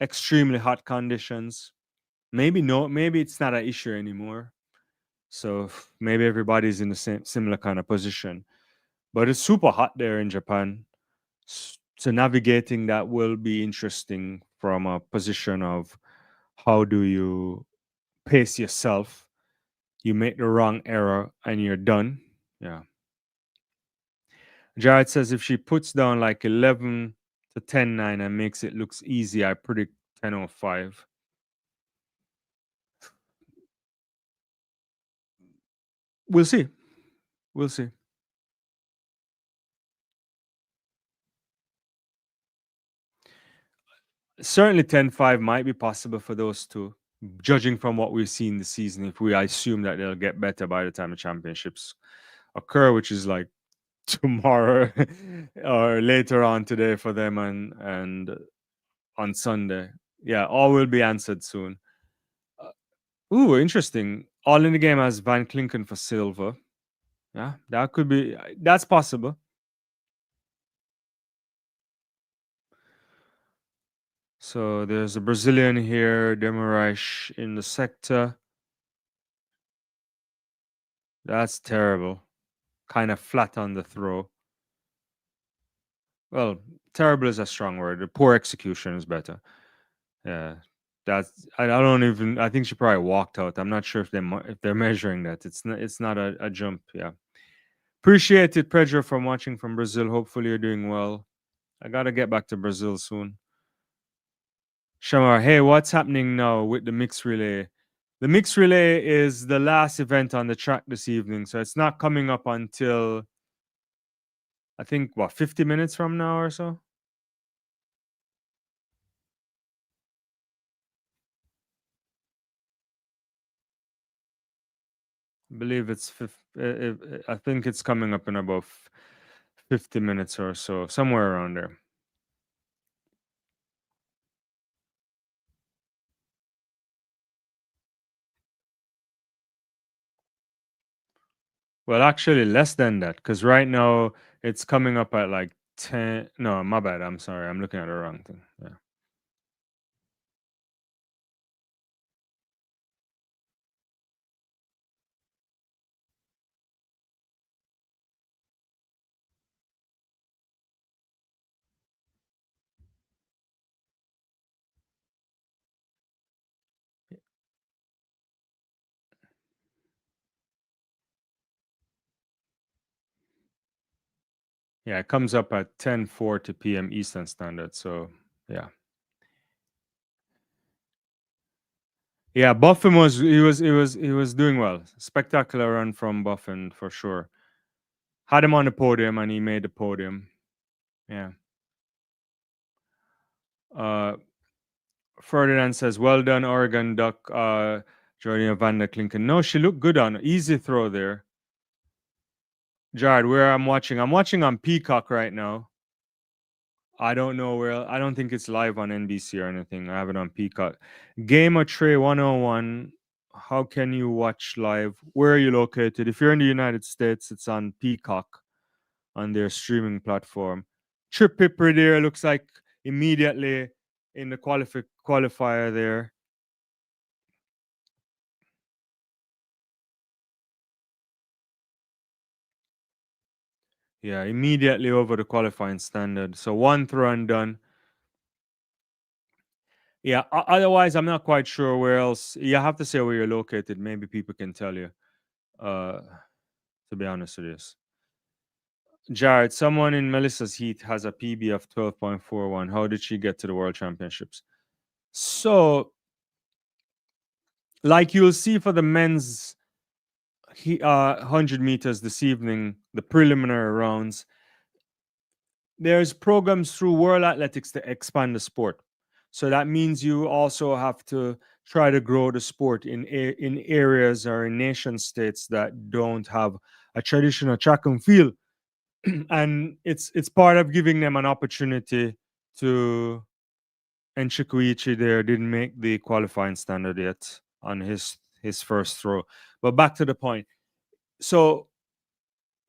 extremely hot conditions? Maybe no. Maybe it's not an issue anymore. So maybe everybody's in the same similar kind of position. But it's super hot there in Japan. So navigating that will be interesting from a position of how do you pace yourself. You make the wrong error and you're done. Yeah. Jared says if she puts down like 11 to 10-9 and makes it looks easy, I predict 10:05. We'll see. We'll see. Certainly 10-5 might be possible for those two, judging from what we've seen this season. If we assume that they'll get better by the time the championships occur, which is like tomorrow or later on today for them, and on Sunday. Yeah, all will be answered soon. Ooh, interesting. All in the game has Van Klinken for silver. Yeah, that could be. That's possible. So there's a Brazilian here, Demoraes in the sector. That's terrible. Kind of flat on the throw. Well, terrible is a strong word. The poor execution is better. Yeah, that's. I don't even. I think she probably walked out. I'm not sure if if they're measuring that. It's not. It's not a jump. Yeah. Appreciate it, Pedro, from watching from Brazil. Hopefully you're doing well. I gotta get back to Brazil soon. Shamar, hey, what's happening now with the mixed relay? The mixed relay is the last event on the track this evening, so it's not coming up until I think 50 minutes from now or so. I believe I think it's coming up in about 50 minutes or so, somewhere around there. Well, actually, less than that, because right now it's coming up at like 10. No, my bad. I'm sorry. I'm looking at the wrong thing. Yeah. Yeah, it comes up at 10:40 p.m. Eastern Standard. So, yeah. Yeah, Buffin was doing well. Spectacular run from Buffin for sure. Had him on the podium and he made the podium. Yeah. Uh Ferdinand says, "Well done, Oregon Duck, Jordan Van der Klinken." No, she looked good on easy throw there. Jared, where I'm watching on Peacock right now. I don't know where. I don't think it's live on NBC or anything. I have it on Peacock. Game of Tray 101. How can you watch live? Where are you located? If you're in the United States, it's on Peacock on their streaming platform. Trip Pipper there looks like immediately in the qualifier there. Yeah, immediately over the qualifying standard. So one throw and done. Yeah, otherwise, I'm not quite sure where else. You have to say where you're located. Maybe people can tell you. Uh, to be honest with this. Jared, someone in Melissa's heat has a PB of 12.41. How did she get to the World Championships? So, like you'll see for the men's 100 meters this evening, the preliminary rounds, there's programs through World Athletics to expand the sport. So that means you also have to try to grow the sport in areas or in nation states that don't have a traditional track and field. And it's part of giving them an opportunity to. And Chukwuichi there didn't make the qualifying standard yet on his first throw. But back to the point. So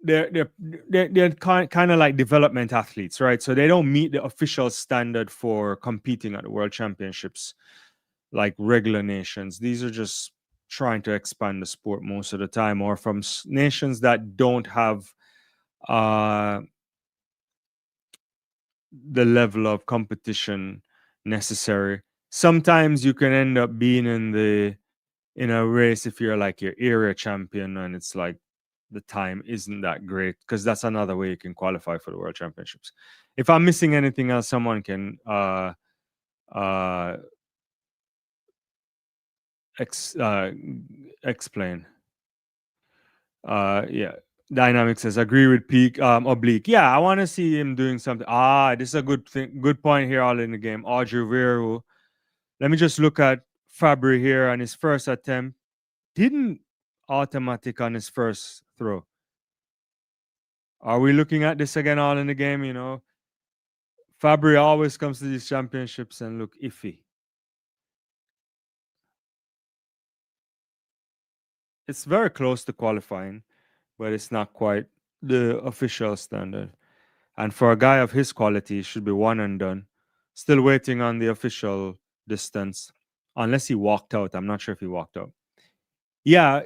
they're kind of like development athletes, right? So they don't meet the official standard for competing at the World Championships like regular nations. These are just trying to expand the sport most of the time, or from nations that don't have uh, the level of competition necessary. Sometimes you can end up being in a race if you're like your area champion and it's like the time isn't that great, because that's another way you can qualify for the World Championships. If I'm missing anything else, someone can uh, ex, uh, explain. Yeah. Dynamic says, agree with Peak Oblique. Yeah, I want to see him doing something. This is a good thing, good point here all in the game. Audrey Vero. Let me just look at Fabry here on his first attempt. Didn't automatic on his first throw. Are we looking at this again all in the game? You know, Fabry always comes to these championships and look iffy. It's very close to qualifying, but it's not quite the official standard. And for a guy of his quality, it should be one and done. Still waiting on the official distance, unless he walked out. I'm not sure if he walked out. Yeah,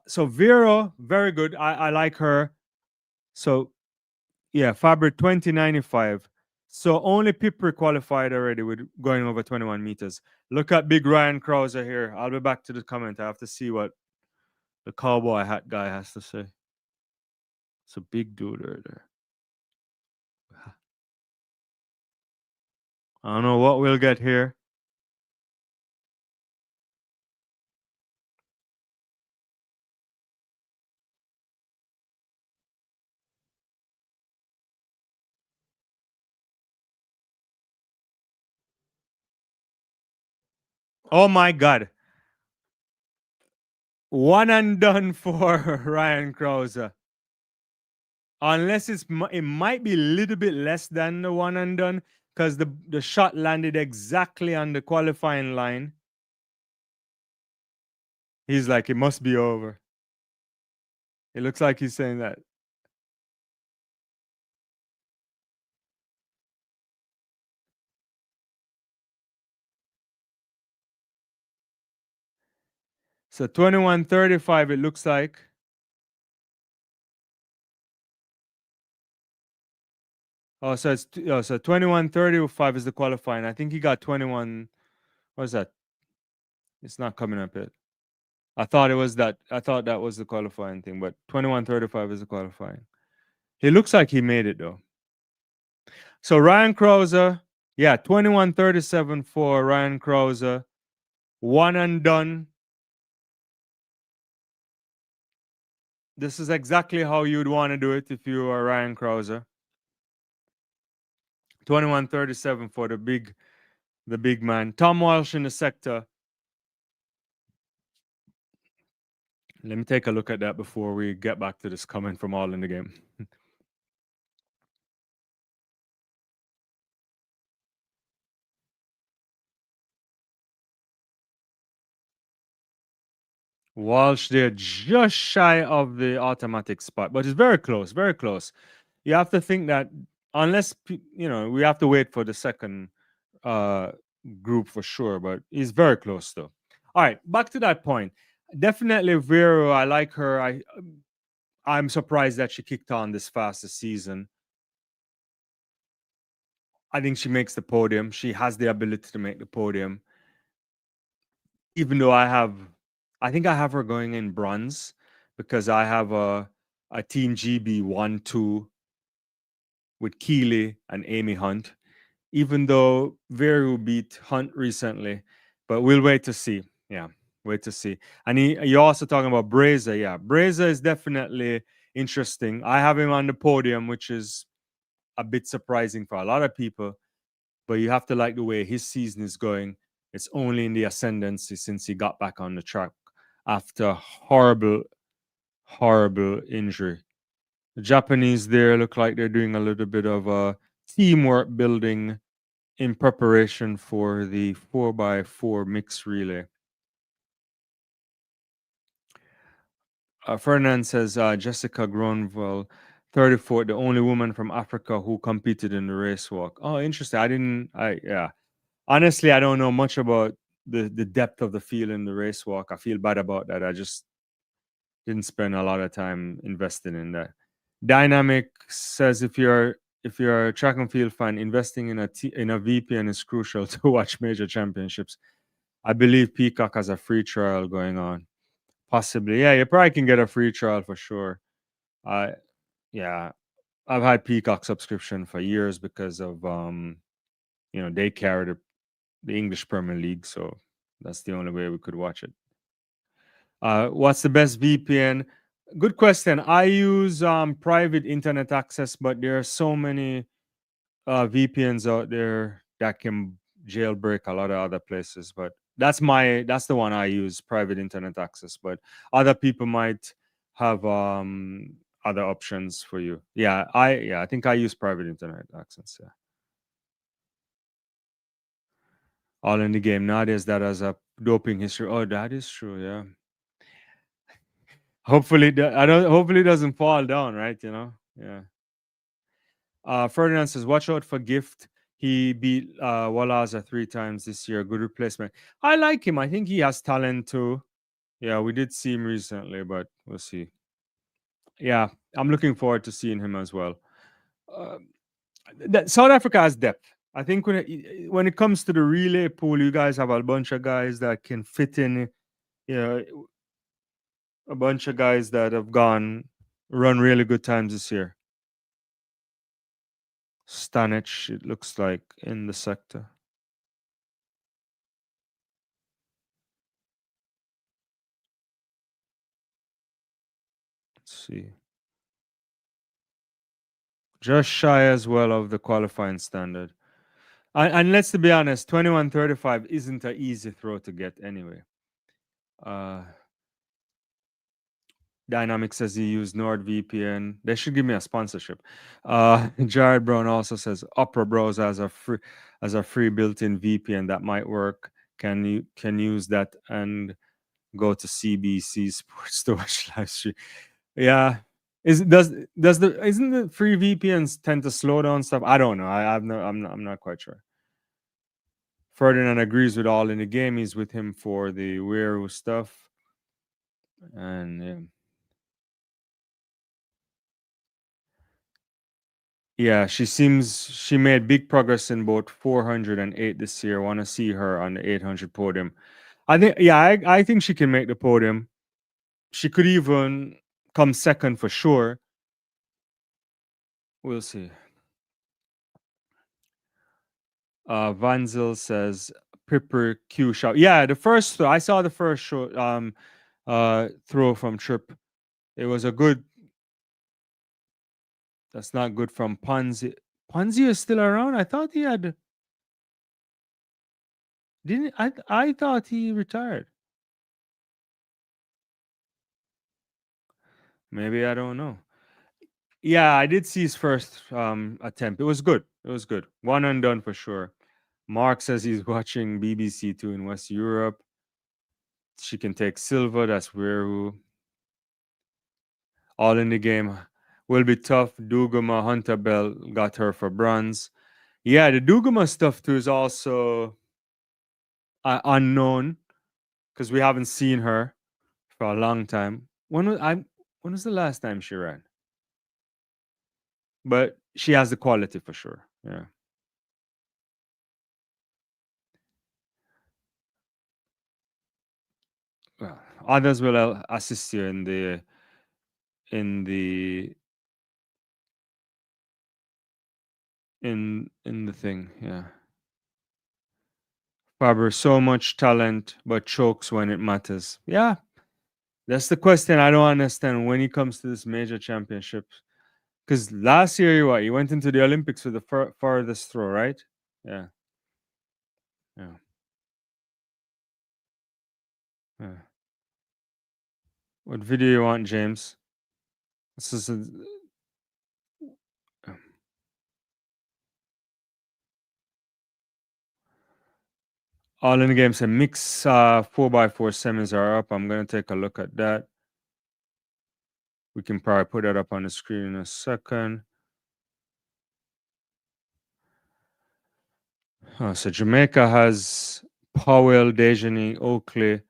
so Vero, very good. I like her. So yeah, Fabric 2095. So only Pipri qualified already with going over 21 meters. Look at big Ryan Krauser here. I'll be back to the comment. I have to see what the cowboy hat guy has to say. It's a big dude right there. I don't know what we'll get here. Oh my God. One and done for Ryan Krauser. Unless it might be a little bit less than the one and done because the shot landed exactly on the qualifying line. He's like, it must be over. It looks like he's saying that. So 21:35, it looks like. Oh, so it's so 21:35 is the qualifying. I think he got 21. What's that? It's not coming up yet. I thought it was that. I thought that was the qualifying thing, but 21:35 is the qualifying. He looks like he made it though. So Ryan Krauser, yeah, 21:37 for Ryan Krauser. One and done. This is exactly how you'd want to do it if you are Ryan Krauser. 21:37 for the big man. Tom Walsh in the sector. Let me take a look at that before we get back to this comment from all in the game. Walsh there just shy of the automatic spot, but it's very close, very close. You have to think that unless we have to wait for the second uh group for sure, but he's very close though. All right, back to that point. Definitely Vero, I like her. I'm surprised that she kicked on this fast this season. I think she makes the podium. She has the ability to make the podium. Even though I think I have her going in bronze because I have a Team GB 1-2 with Keeley and Amy Hunt. Even though Veru beat Hunt recently, but we'll wait to see. Yeah, wait to see. And you're also talking about Brazier. Yeah, Brazier is definitely interesting. I have him on the podium, which is a bit surprising for a lot of people, but you have to like the way his season is going. It's only in the ascendancy since he got back on the track after horrible injury. The Japanese there look like they're doing a little bit of teamwork building in preparation for the 4x4 mixed relay. Ferdinand says Jessica Gronville, 34, the only woman from Africa who competed in the race walk. Oh, interesting. Yeah. Honestly, I don't know much about the depth of the field in the race walk. I feel bad about that. I just didn't spend a lot of time investing in that. Dynamic says if you're a track and field fan, investing in a VPN is crucial to watch major championships. I believe Peacock has a free trial going on. Possibly, yeah. You probably can get a free trial for sure. Yeah, I've had Peacock subscription for years because of they carry the English Premier League, so that's the only way we could watch it. What's the best VPN? Good question. I use private internet access, but there are so many VPNs out there that can jailbreak a lot of other places. But that's the one I use, private internet access. But other people might have other options for you. I think I use private internet access. Yeah. All in the game. Nowadays that has a doping history. Oh, that is true. Yeah. I don't. Hopefully, it doesn't fall down. Right. Yeah. Ferdinand says, "Watch out for Gift. He beat Walaza 3 times this year. Good replacement. I like him. I think he has talent too. Yeah, we did see him recently, but we'll see. Yeah, I'm looking forward to seeing him as well. Uh, South Africa has depth. I think when it comes to the relay pool, you guys have a bunch of guys that can fit in. You know, a bunch of guys that have run really good times this year. Stanich, it looks like, in the sector. Let's see. Just shy as well of the qualifying standard. And let's be honest, 2135 isn't an easy throw to get anyway. Uh, Dynamic says he used NordVPN. They should give me a sponsorship. Jared Brown also says Opera Browser as a free built-in VPN that might work. Can use that and go to CBC Sports to watch live stream. Yeah. Does the isn't the free VPNs tend to slow down stuff? I don't know. I'm not quite sure. Ferdinand agrees with all in the game. He's with him for the Weiroo stuff. And yeah, she made big progress in both 400 and 8 this year. Want to see her on the 800 podium. I think she can make the podium. She could even come second for sure. We'll see. Vanzel says Pipper Q shot. Yeah, the first throw. I saw the first throw from Trip. It was a good. That's not good from Ponzi. Ponzi is still around. I thought he had. Didn't I thought he retired. Maybe I don't know. Yeah, I did see his first attempt. It was good. It was good. One and done for sure. Mark says he's watching BBC Two in West Europe. She can take silver. That's where all in the game will be tough. Dugama Hunter Bell got her for bronze. Yeah, the Dugama stuff too is also unknown because we haven't seen her for a long time. When was the last time she ran? But she has the quality for sure. Yeah. Well, others will assist you in the in the thing. Yeah. Faber, so much talent, but chokes when it matters. Yeah, that's the question I don't understand when it comes to this major championship. Because last year, you went into the Olympics with the farthest throw, right? Yeah, yeah, yeah. What video you want, James? This is all in the games and mix 4x4 semis are up. I'm gonna take a look at that. We can probably put that up on the screen in a second. So Jamaica has Powell, Dejani, Oakley,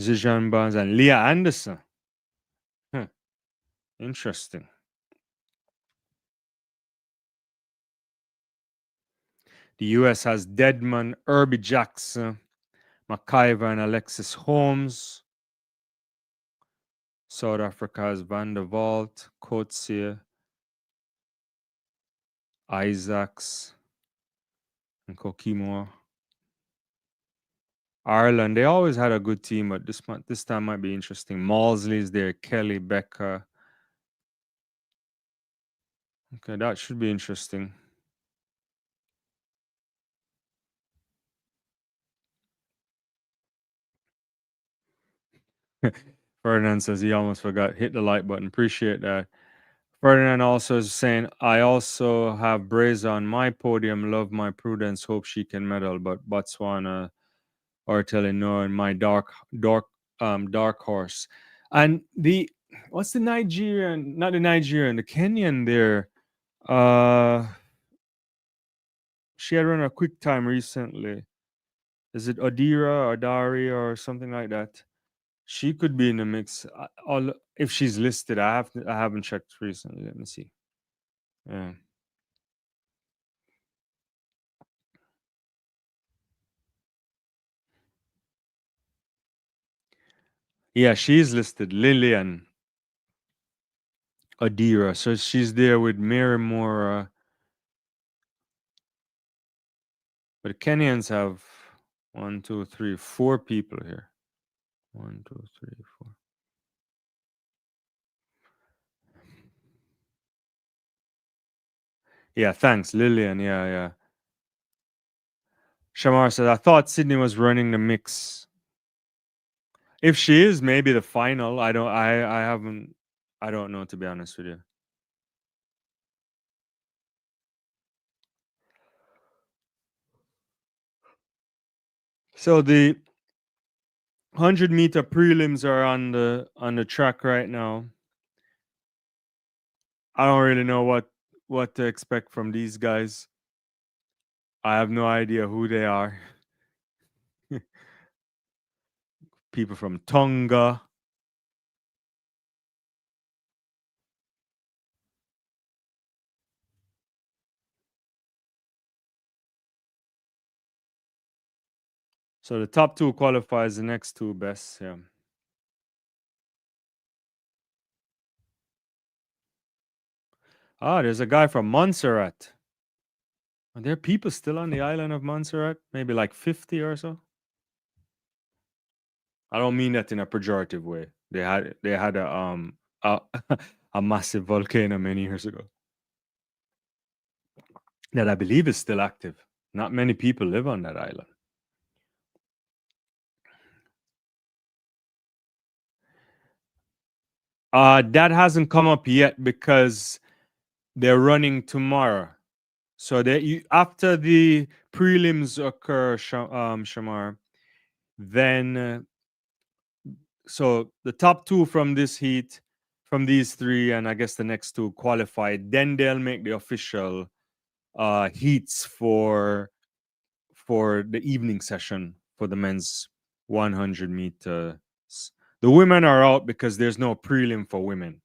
Zijan Barnes, and Leah Anderson. Huh, interesting. The US has Deadman, Irby Jackson, McIver, and Alexis Holmes. South Africa has Van der Vault, Coetzee, Isaacs, and Kokimo. Ireland, they always had a good team, but this time might be interesting. Mausley's there, Kelly, Becca. Okay, that should be interesting. Ferdinand says he almost forgot. Hit the like button. Appreciate that. Ferdinand also is saying, I also have Braza on my podium. Love my Prudence. Hope she can medal. But Botswana are telling no in my dark horse. And the what's the Nigerian? Not the Nigerian, the Kenyan there. Uh she had run a quick time recently. Is it Odira or Dari or something like that? She could be in the mix. If she's listed, I haven't checked recently. Let me see. Yeah. Yeah, she's listed. Lillian Adira. So she's there with Mary Moore. But the Kenyans have 1, 2, 3, 4 people here. 1, 2, 3, 4. Yeah, thanks, Lillian. Yeah, yeah. Shamar says, I thought Sydney was running the mix. If she is, maybe the final. I haven't I don't know, to be honest with you. So the 100-meter prelims are on the track right now. I don't really know what to expect from these guys. I have no idea who they are. People from Tonga. So the top 2 qualifies, the next 2 best. Yeah. Ah, there's a guy from Montserrat. Are there people still on the island of Montserrat? Maybe like 50 or so. I don't mean that in a pejorative way. They had a, a massive volcano many years ago that I believe is still active. Not many people live on that island. That hasn't come up yet because they're running tomorrow. So after the prelims occur, Shamar, then so the top 2 from this heat, from these 3, and I guess the next 2 qualify. Then they'll make the official heats for the evening session for the men's 100 meters. The women are out because there's no prelim for women.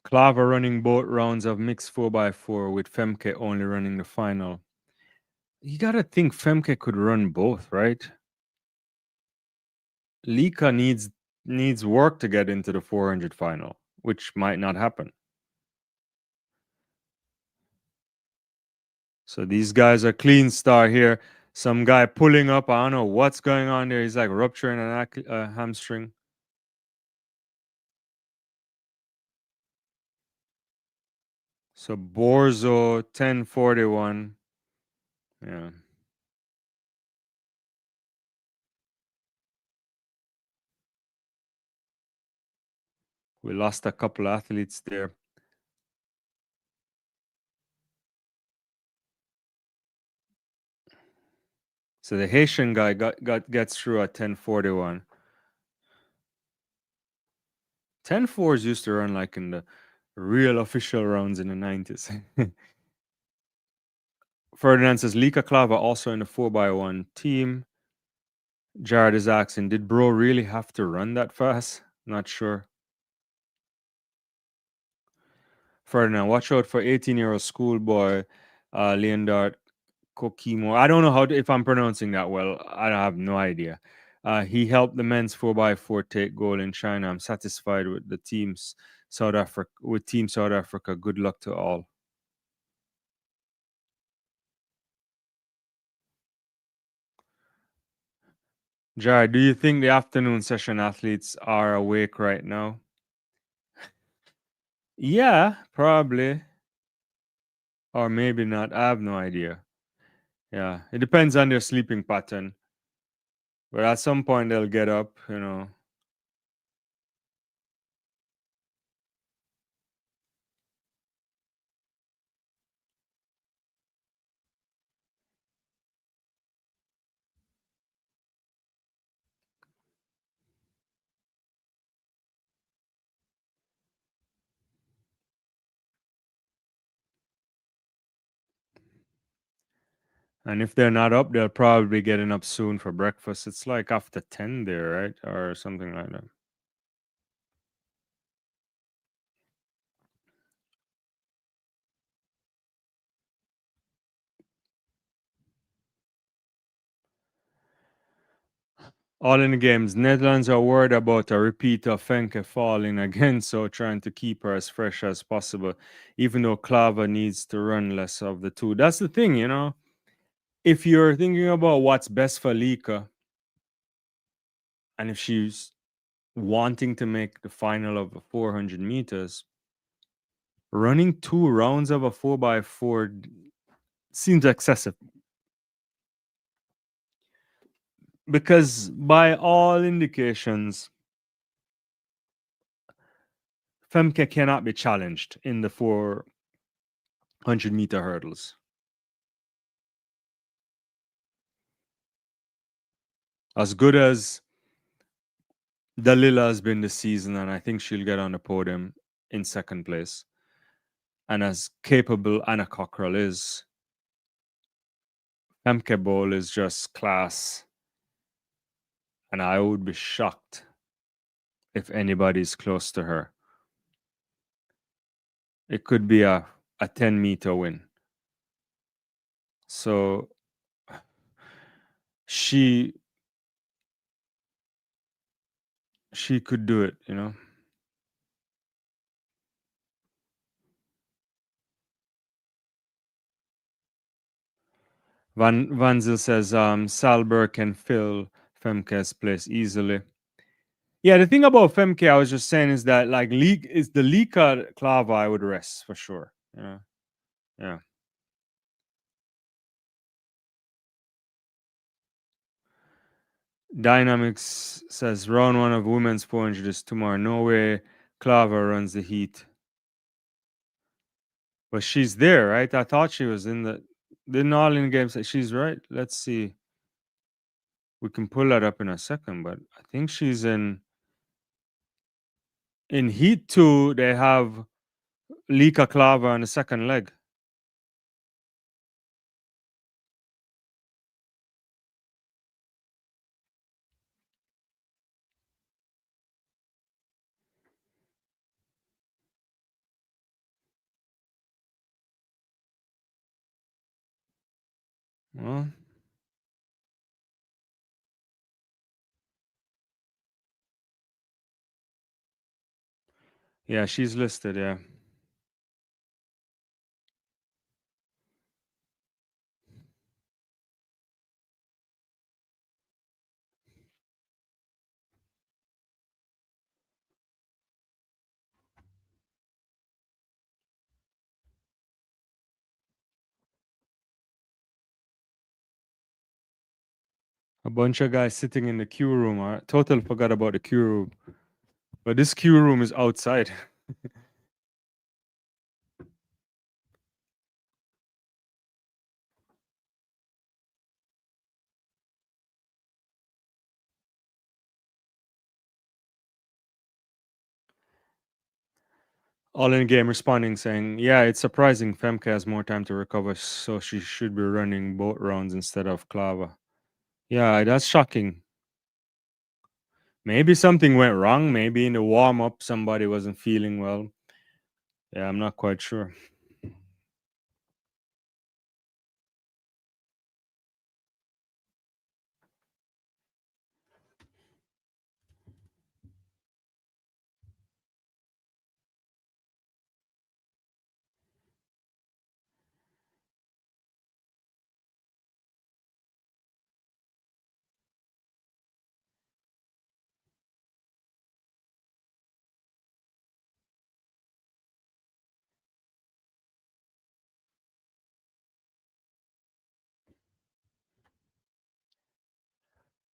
Clava running both rounds of mixed 4x4 with Femke only running the final. You gotta think Femke could run both, right? Lika needs work to get into the 400 final, which might not happen. So these guys are clean start here. Some guy pulling up. I don't know what's going on there. He's like rupturing a hamstring. So Borzo 1041. Yeah. We lost a couple athletes there. So the Haitian guy gets through at 1041. 10-4s used to run like in the real official rounds in the 90s. Ferdinand says Lika Klava also in the 4x1 team. Jared is asking, did Bro really have to run that fast? Not sure. Ferdinand, watch out for 18-year-old schoolboy Leondard Kokimo. I don't know if I'm pronouncing that well. I have no idea. He helped the men's 4x4 take goal in China. I'm satisfied with the teams South Africa with Team South Africa. Good luck to all. Jared, do you think the afternoon session athletes are awake right now? Yeah, probably. Or maybe not. I have no idea. Yeah. It depends on their sleeping pattern. But at some point they'll get up. And if they're not up, they'll probably be getting up soon for breakfast. It's like after 10 there, right? Or something like that. All in the games. Netherlands are worried about a repeat of Fenke falling again, so trying to keep her as fresh as possible, even though Klava needs to run less of the two. That's the thing. If you're thinking about what's best for Lika, and if she's wanting to make the final of the 400 meters, running 2 rounds of a 4x4 seems excessive. Because by all indications, Femke cannot be challenged in the 400-meter hurdles. As good as Dalila has been this season, and I think she'll get on the podium in second place. And as capable Anna Cockrell is, Femke Bol is just class. And I would be shocked if anybody's close to her. It could be a 10-meter win. So she could do it. Van Zyl says Salberg can fill Femke's place easily. Yeah, the thing about Femke, I was just saying, is that like league is the Lika Klava I would rest for sure. Yeah. Dynamics says round one of women's 400 is tomorrow. No way Klava runs the heat. But she's there, right? I thought she was in the all in games. She's right. Let's see. We can pull that up in a second, but I think she's in heat two. They have Lika Klava on the second leg. Well, yeah, she's listed. Yeah. A bunch of guys sitting in the queue room. I totally forgot about the queue room. But this queue room is outside. All in game responding saying, yeah, it's surprising Femke has more time to recover, so she should be running both rounds instead of Klava. Yeah, that's shocking. Maybe something went wrong. Maybe in the warm up somebody wasn't feeling well. Yeah, I'm not quite sure.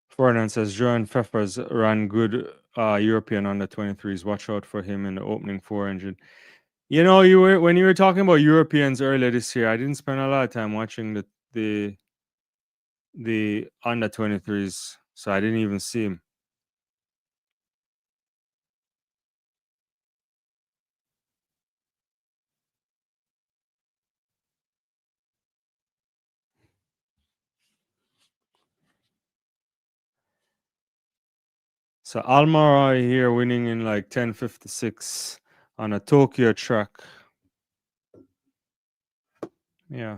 Ferdinand says Johan Pfeffers ran good European under 23s. Watch out for him in the opening 400. You know, you were when you were talking about Europeans earlier this year. I didn't spend a lot of time watching the under 23s, so I didn't even see him. So Almarai here winning in like 10:56 on a Tokyo track. Yeah.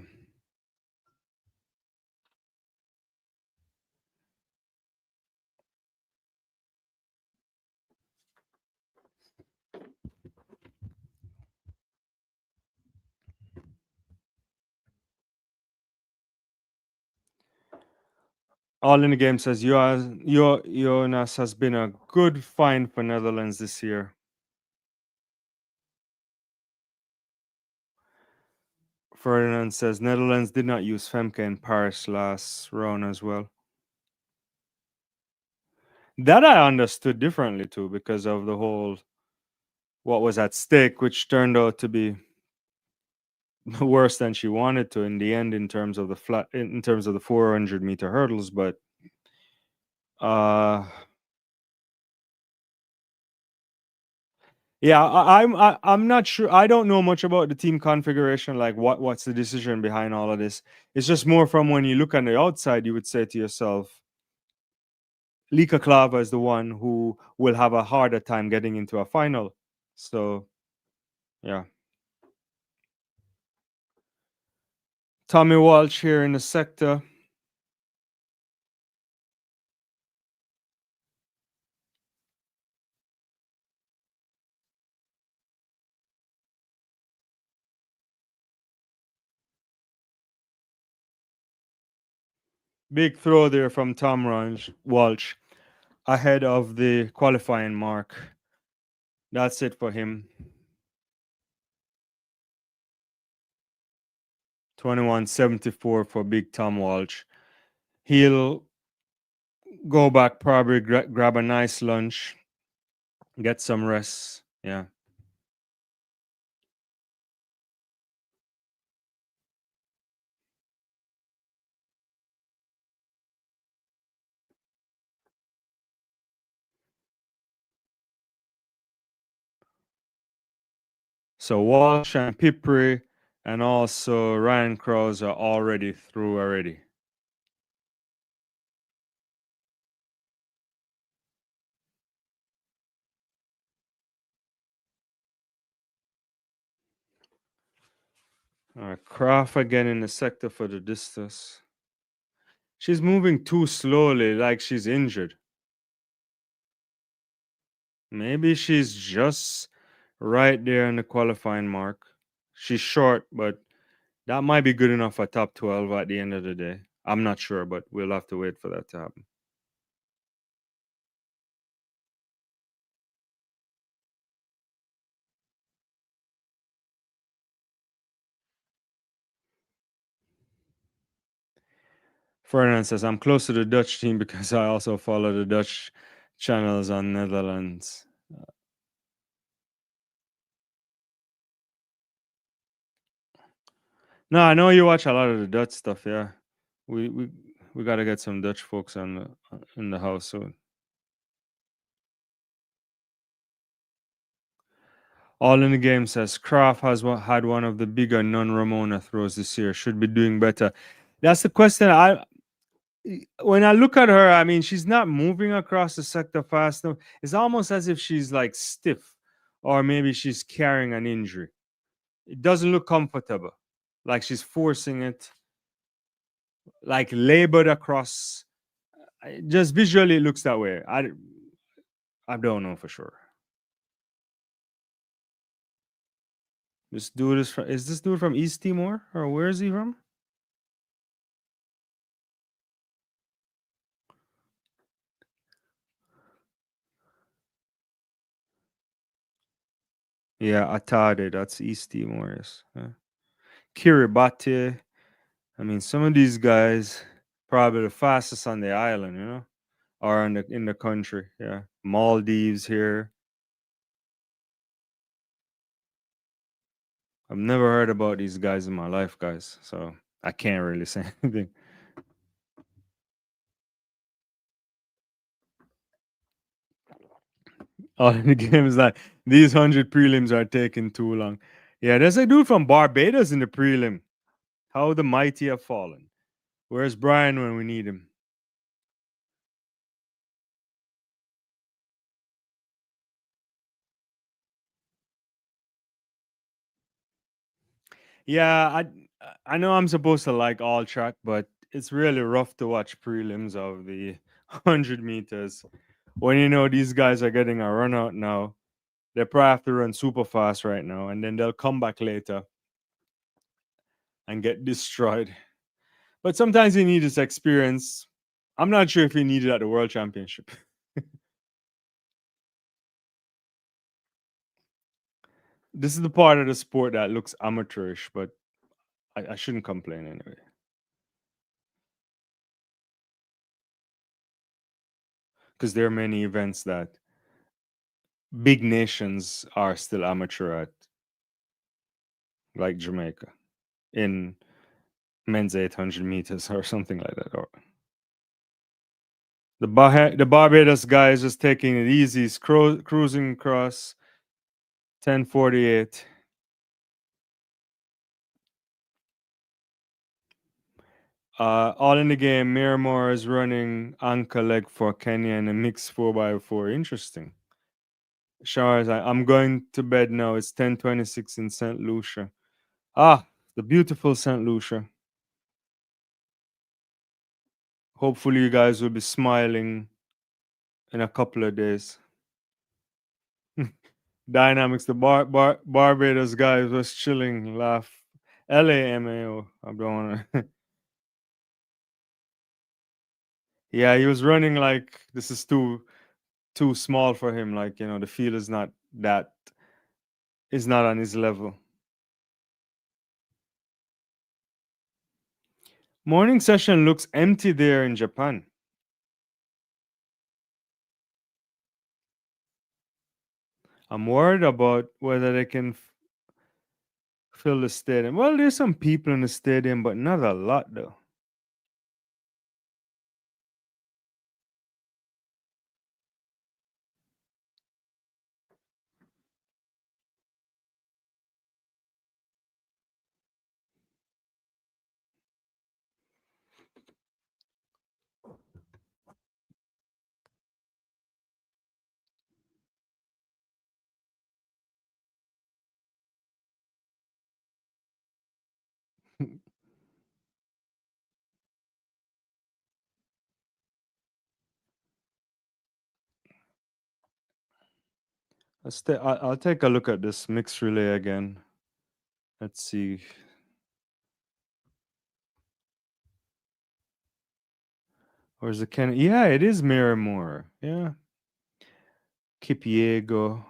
All in the game says Jonas has been a good find for Netherlands this year. Ferdinand says Netherlands did not use Femke in Paris last round as well. That I understood differently too because of the whole what was at stake, which turned out to be worse than she wanted to in the end in terms of the in terms of the 400-meter hurdles. But uh, yeah, I'm not sure. I don't know much about the team configuration. Like what's the decision behind all of this? It's just more from when you look on the outside, you would say to yourself, Lika Klava is the one who will have a harder time getting into a final. So yeah. Tommy Walsh here in the sector. Big throw there from Walsh ahead of the qualifying mark. That's it for him. 21:74 for Big Tom Walsh. He'll go back, probably grab a nice lunch, get some rest. Yeah. So Walsh and Pipri and also Ryan Krause are already through already. All right, Kraft again in the sector for the Discus. She's moving too slowly, like she's injured. Maybe she's just right there in the qualifying mark. She's short, but that might be good enough for top 12 at the end of the day. I'm not sure, but we'll have to wait for that to happen. Ferdinand says, I'm close to the Dutch team because I also follow the Dutch channels on Netherlands. No, I know you watch a lot of the Dutch stuff. Yeah, we we we got to get some Dutch folks on in the house soon. All in the game says Kraft has had one of the bigger non-Ramona throws this year. Should be doing better. That's the question. when I look at her, I mean, she's not moving across the sector fast enough. It's almost as if she's like stiff, or maybe she's carrying an injury. It doesn't look comfortable, like she's forcing it, like labored across. Just visually, it looks that way. I don't know for sure. This dude is this dude from East Timor, or where is he from? Yeah, Atade, that's East Timor. Yes. Kiribati. I mean, some of these guys probably the fastest on the island, or in the country. Yeah, Maldives here. I've never heard about these guys in my life, guys. So I can't really say anything. All in the game is that these 100 prelims are taking too long. Yeah, there's a dude from Barbados in the prelim. How the mighty have fallen. Where's Brian when we need him? Yeah, I know I'm supposed to like all track, but it's really rough to watch prelims of the 100 meters when you know these guys are getting a run out now. They probably have to run super fast right now, and then they'll come back later and get destroyed. But sometimes you need this experience. I'm not sure if you need it at the World Championship. This is the part of the sport that looks amateurish, but I shouldn't complain anyway. Because there are many events that big nations are still amateur at, like Jamaica, in men's 800 meters or something like that. Or the Barbados guy is just taking it easy, he's cruising across 10:48. All in the game, Miramore is running anchor leg for Kenya in a mixed 4x4. Interesting. Showers, I'm going to bed now. It's 10:26 in St. Lucia. Ah, the beautiful St. Lucia. Hopefully, you guys will be smiling in a couple of days. Dynamics, the Barbados guys was chilling, laugh. LAMAO. I don't want to. Yeah, he was running like this is too small for him. Like the field is not on his level. Morning session looks empty there in Japan. I'm worried about whether they can fill the stadium. Well, there's some people in the stadium, but not a lot though. I'll take a look at this mixed relay again. Let's see. Where's the Ken? Yeah, it is Miramore. Yeah. Kipiego,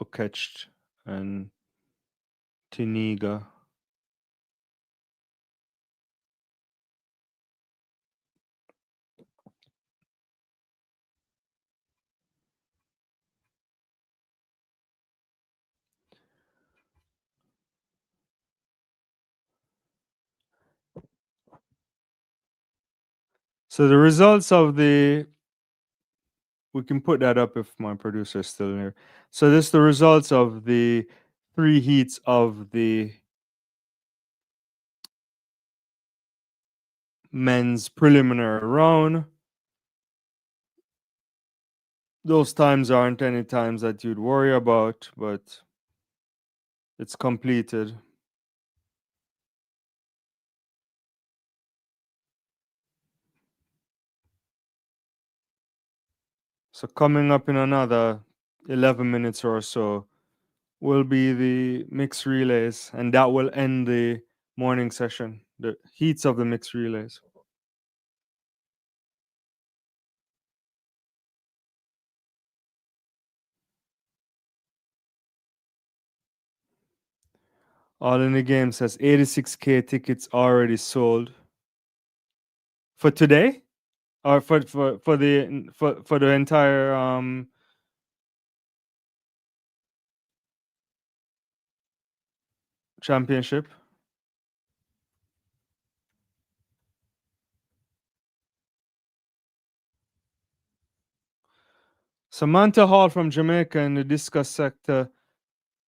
Oketch, and Tiniga. So the results of we can put that up if my producer is still here. So this is the results of the 3 heats of the men's preliminary round. Those times aren't any times that you'd worry about, but it's completed. So coming up in another 11 minutes or so will be the mixed relays, and that will end the morning session, the heats of the mixed relays. All in the game says 86K tickets already sold for today, or for the entire championship. Samantha Hall from Jamaica in the discus sector.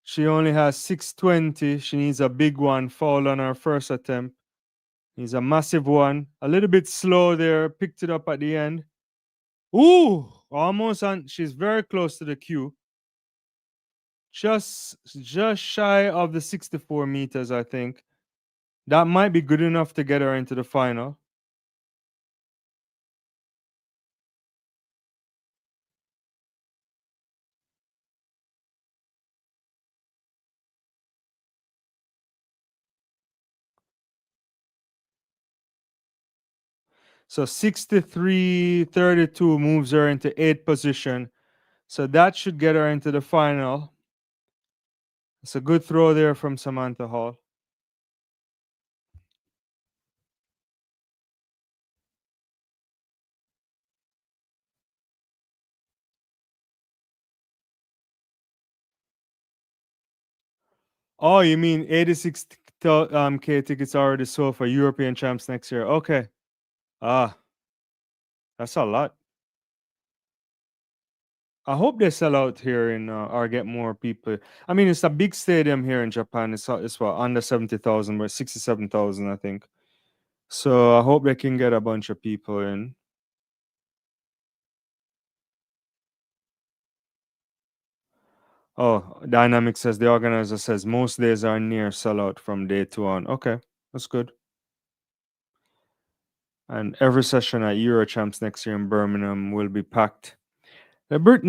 She only has 620. She needs a big one. Foul on her first attempt. Needs a massive one. A little bit slow there. Picked it up at the end. Ooh, almost on. She's very close to the queue. Just shy of the 64 meters, I think. That might be good enough to get her into the final. So 63.32 moves her into 8th position. So that should get her into the final. It's a good throw there from Samantha Hall. Oh, you mean 86 K tickets already sold for European champs next year? Okay. Ah, that's a lot. I hope they sell out here in or get more people. I mean, it's a big stadium here in Japan. It's what under 70,000, but 67,000, I think. So I hope they can get a bunch of people in. Oh, Dynamic says the organizer says most days are near sellout from day 2 on. Okay, that's good. And every session at Eurochamps next year in Birmingham will be packed. The British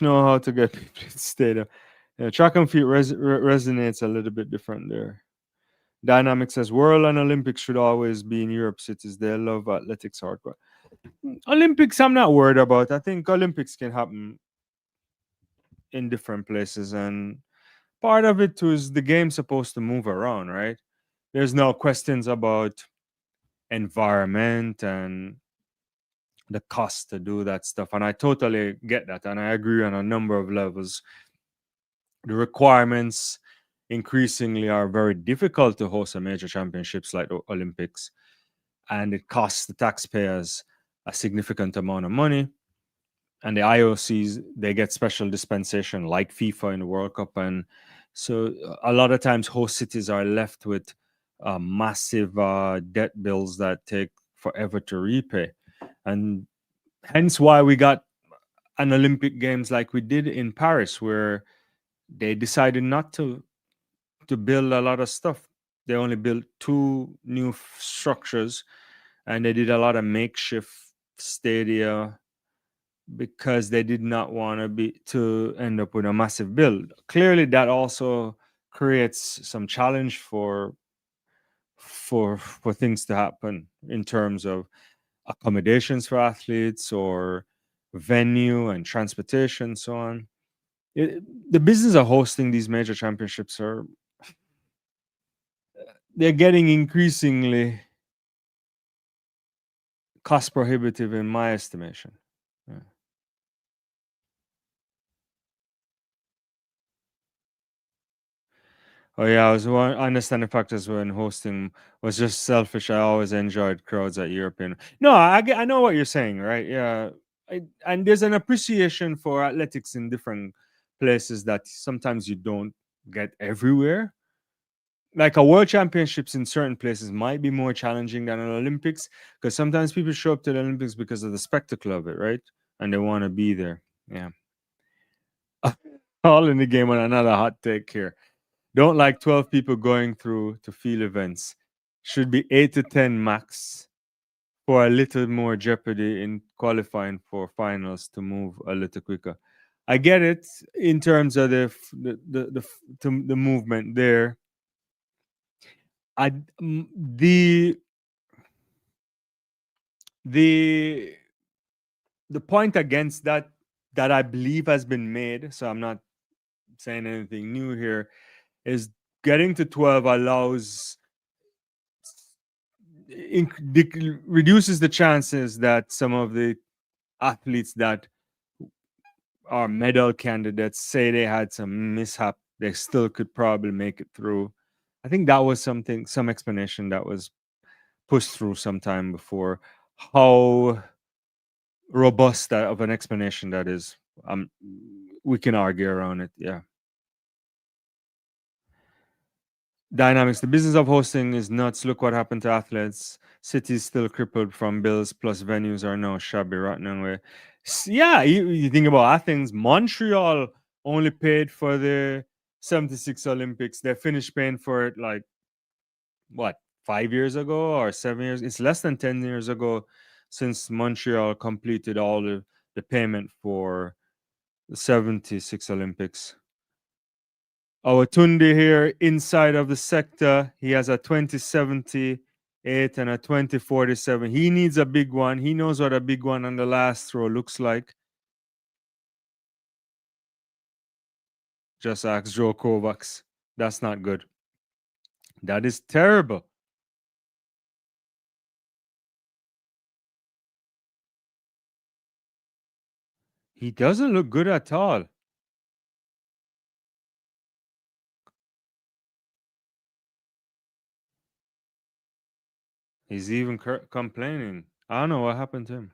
know how to get people to stadium. Yeah, track and field resonates a little bit different there. Dynamic says World and Olympics should always be in Europe cities. They love athletics hardcore. Olympics, I'm not worried about. I think Olympics can happen in different places, and part of it too is the game's supposed to move around, right? There's no questions about environment and the cost to do that stuff, and I totally get that, and I agree on a number of levels. The requirements increasingly are very difficult to host a major championships like the Olympics, and it costs the taxpayers a significant amount of money. And the IOCs, they get special dispensation like FIFA in the World Cup, and so a lot of times host cities are left with massive debt bills that take forever to repay, and hence why we got an Olympic Games like we did in Paris, where they decided not to build a lot of stuff. They only built two new structures, and they did a lot of makeshift stadia because they did not want to end up with a massive build. Clearly, that also creates some challenge for things to happen in terms of accommodations for athletes or venue and transportation, so on. The business of hosting these major championships are they're getting increasingly cost prohibitive in my estimation. Yeah. Oh yeah, I understand the factors when hosting was just selfish. I always enjoyed crowds at European. No, I know what you're saying, right? Yeah, and there's an appreciation for athletics in different places that sometimes you don't get everywhere. like a world championships in certain places might be more challenging than an Olympics, because sometimes people show up to the Olympics because of the spectacle of it, right? And they want to be there. Yeah. All in the game on another hot take here. Don't like 12 people going through to field events. Should be 8 to 10 max for a little more jeopardy in qualifying for finals to move a little quicker. I get it in terms of the movement there. I the the point against that that I believe has been made, so I'm not saying anything new here, is getting to 12 allows reduces the chances that some of the athletes that are medal candidates say they had some mishap, they still could probably make it through. I think that was some explanation that was pushed through sometime before. How robust that of an explanation that is, we can argue around it. Yeah. Dynamics. The business of hosting is nuts. Look what happened to athletes. Cities still crippled from bills, plus venues are now shabby, rotten away. Yeah, you think about Athens. Montreal only paid for the 76 Olympics. They finished paying for it like, what, 5 years ago or 7 years? It's less than 10 years ago since Montreal completed all the payment for the 76 Olympics. Our Tunde here inside of the sector, he has a 2078 and a 2047. He needs a big one. He knows what a big one on the last throw looks like. Just ask Joe Kovacs. That's not good. That is terrible. He doesn't look good at all. He's even complaining. I don't know what happened to him.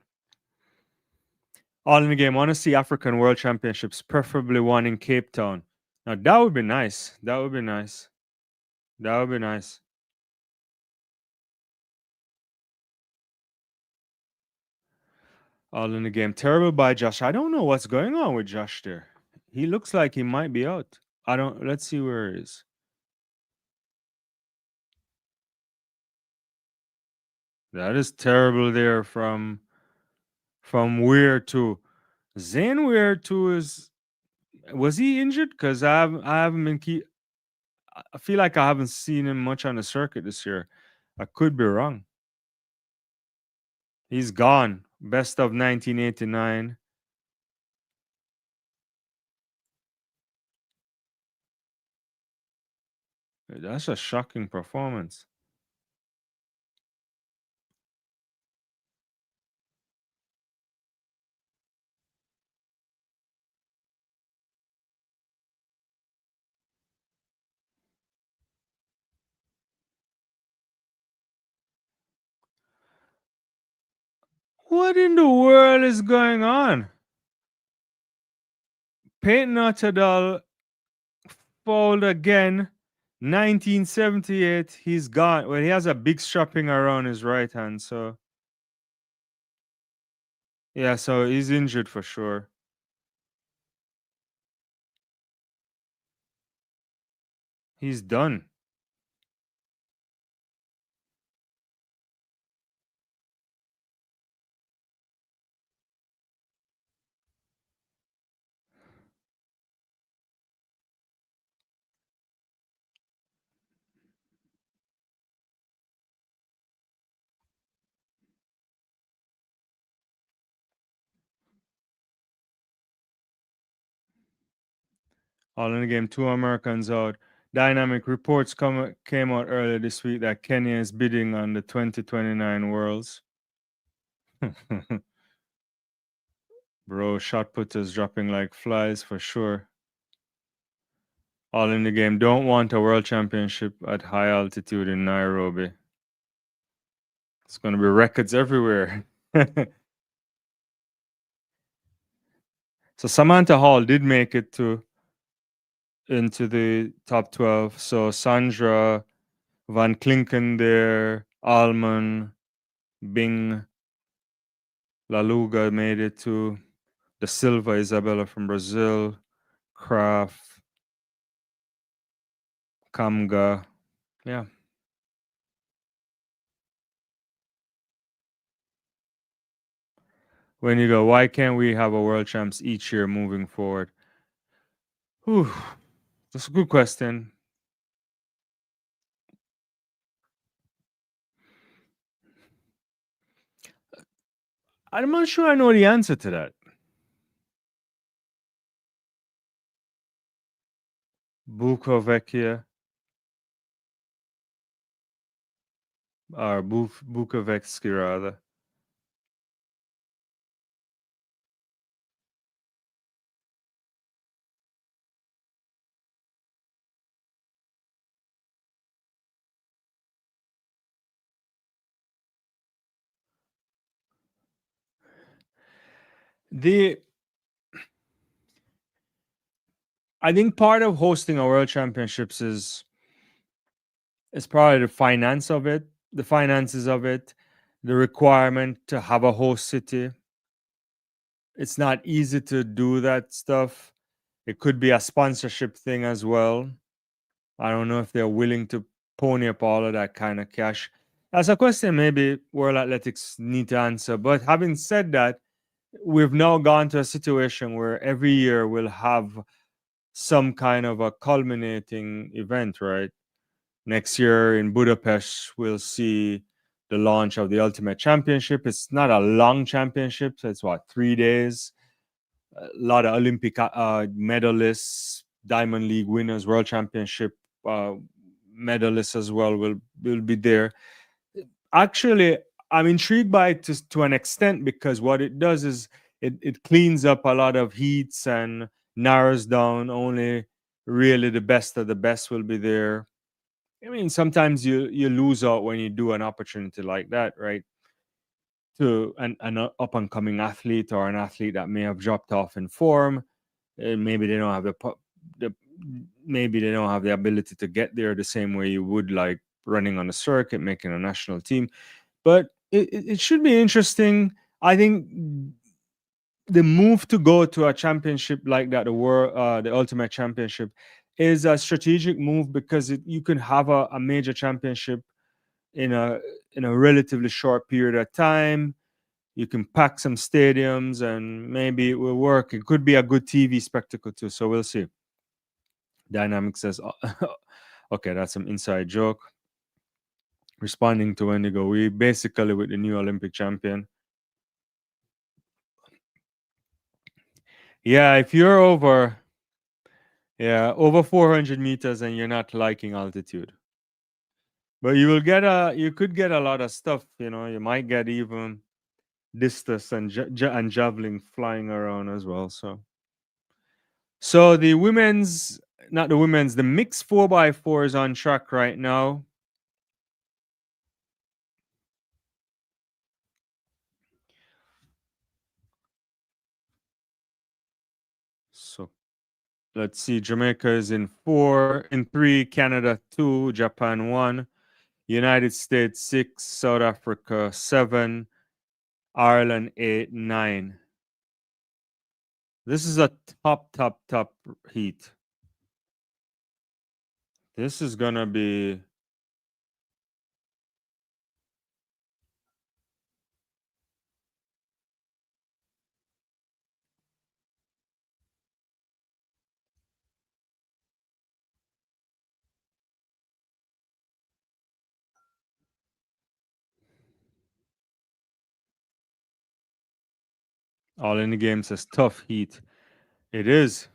All in the game. Want to see African World Championships, preferably one in Cape Town. Now that would be nice. That would be nice. That would be nice. All in the game. Terrible by Josh. I don't know what's going on with Josh there. He looks like he might be out. I don't. Let's see where he is. That is terrible there from Weir to Zane Weir to is. Was he injured? Because I haven't been keep. I feel like I haven't seen him much on the circuit this year. I could be wrong. He's gone. Best of 1989. That's a shocking performance. What in the world is going on? Peyton Ottadal fouled again. 1978. He's gone. Well, he has a big strapping around his right hand. So, yeah, so he's injured for sure. He's done. All in the game. Two Americans out. Dynamic reports came out earlier this week that Kenya is bidding on the 2029 Worlds. Bro, shot putters dropping like flies for sure. All in the game. Don't want a world championship at high altitude in Nairobi. It's going to be records everywhere. So Samantha Hall did make it to into the top 12. So Sandra, Van Klinken there, Alman, Bing, Laluga made it to the Silva Isabella from Brazil, Kraft, Kamga. Yeah. When you go, why can't we have a world champs each year moving forward? Whew, that's a good question. I'm not sure I know the answer to that. Bukovecchia or Bukovetsky rather. The I think part of hosting a world championships is probably the finance of it, the finances of it, the requirement to have a host city. It's not easy to do that stuff. It could be a sponsorship thing as well. I don't know if they're willing to pony up all of that kind of cash. That's a question maybe World Athletics need to answer. But having said that, we've now gone to a situation where every year we'll have some kind of a culminating event, right? Next year in Budapest, we'll see the launch of the Ultimate Championship. It's not a long championship, so it's what, 3 days? A lot of Olympic medalists, Diamond League winners, World Championship uh, medalists as well will be there. Actually, I'm intrigued by it to an extent because what it does is it cleans up a lot of heats and narrows down. Only really the best of the best will be there. I mean, sometimes you lose out when you do an opportunity like that, right? To an up and coming athlete or an athlete that may have dropped off in form. Maybe they don't have the maybe they don't have the ability to get there the same way you would like running on a circuit, making a national team. But it should be interesting. I think the move to go to a championship like that, the Ultimate Championship, is a strategic move because you can have a major championship in a relatively short period of time. You can pack some stadiums and maybe it will work. It could be a good TV spectacle too. So we'll see. Dynamic says, okay, that's some inside joke. Responding to Wendigo, we basically with the new Olympic champion. Yeah, if you're over 400 meters and you're not liking altitude, but you could get a lot of stuff. You might get even discus and and javelin flying around as well. So the women's, not the women's, the mixed 4x4 is on track right now. So let's see. Jamaica is in 4, in 3, Canada 2, Japan 1, United States 6, South Africa 7, Ireland 8, 9. This is a top heat. This is gonna be all in the game says tough heat. It is.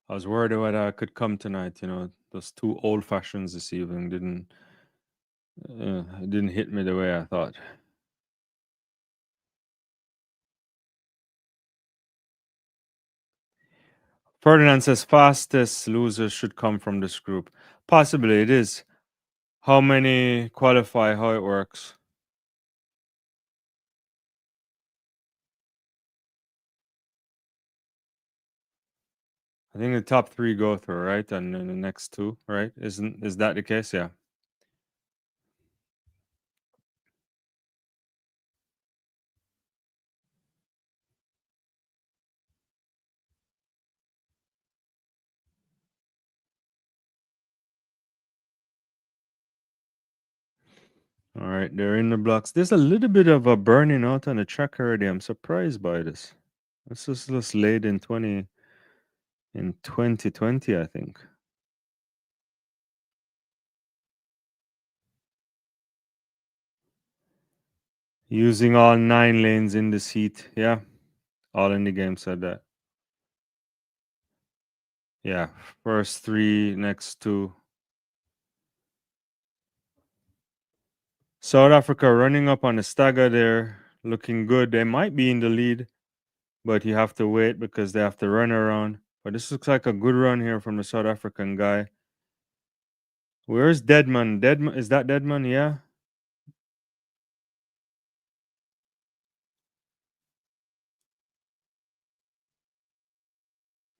I was worried whether I could come tonight. Those two old fashions this evening didn't hit me the way I thought. Ferdinand says fastest losers should come from this group. Possibly it is. How many qualify? How it works? I think the top 3 go through, right? And then the next 2, right? Is that the case? Yeah. All right, they're in the blocks. There's a little bit of a burning out on the track already. I'm surprised by this. This is just late in 2020, I think. Using all 9 lanes in this heat. Yeah. All in the game said that. Yeah. First 3, next 2. South Africa running up on the stagger there, looking good. They might be in the lead, but you have to wait because they have to run around. But this looks like a good run here from the South African guy. Where's Deadman? Deadman, is that Deadman? Yeah.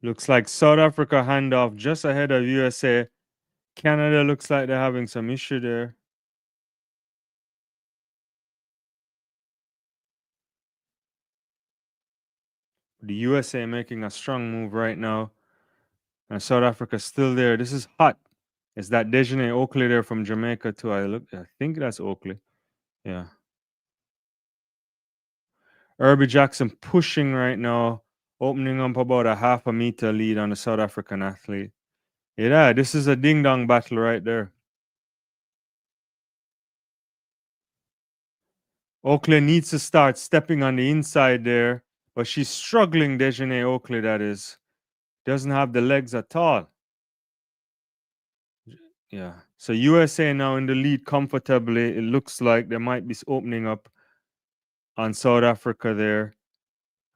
Looks like South Africa handoff just ahead of USA. Canada looks like they're having some issue there. The USA making a strong move right now. And South Africa still there. This is hot. Is that Dejanay Oakley there from Jamaica too? I think that's Oakley. Yeah. Herbie Jackson pushing right now, opening up about a half a meter lead on the South African athlete. Yeah, this is a ding dong battle right there. Oakley needs to start stepping on the inside there, but she's struggling, Dejanay Oakley, that is. Doesn't have the legs at all. Yeah. So USA now in the lead comfortably. It looks like they might be opening up on South Africa there.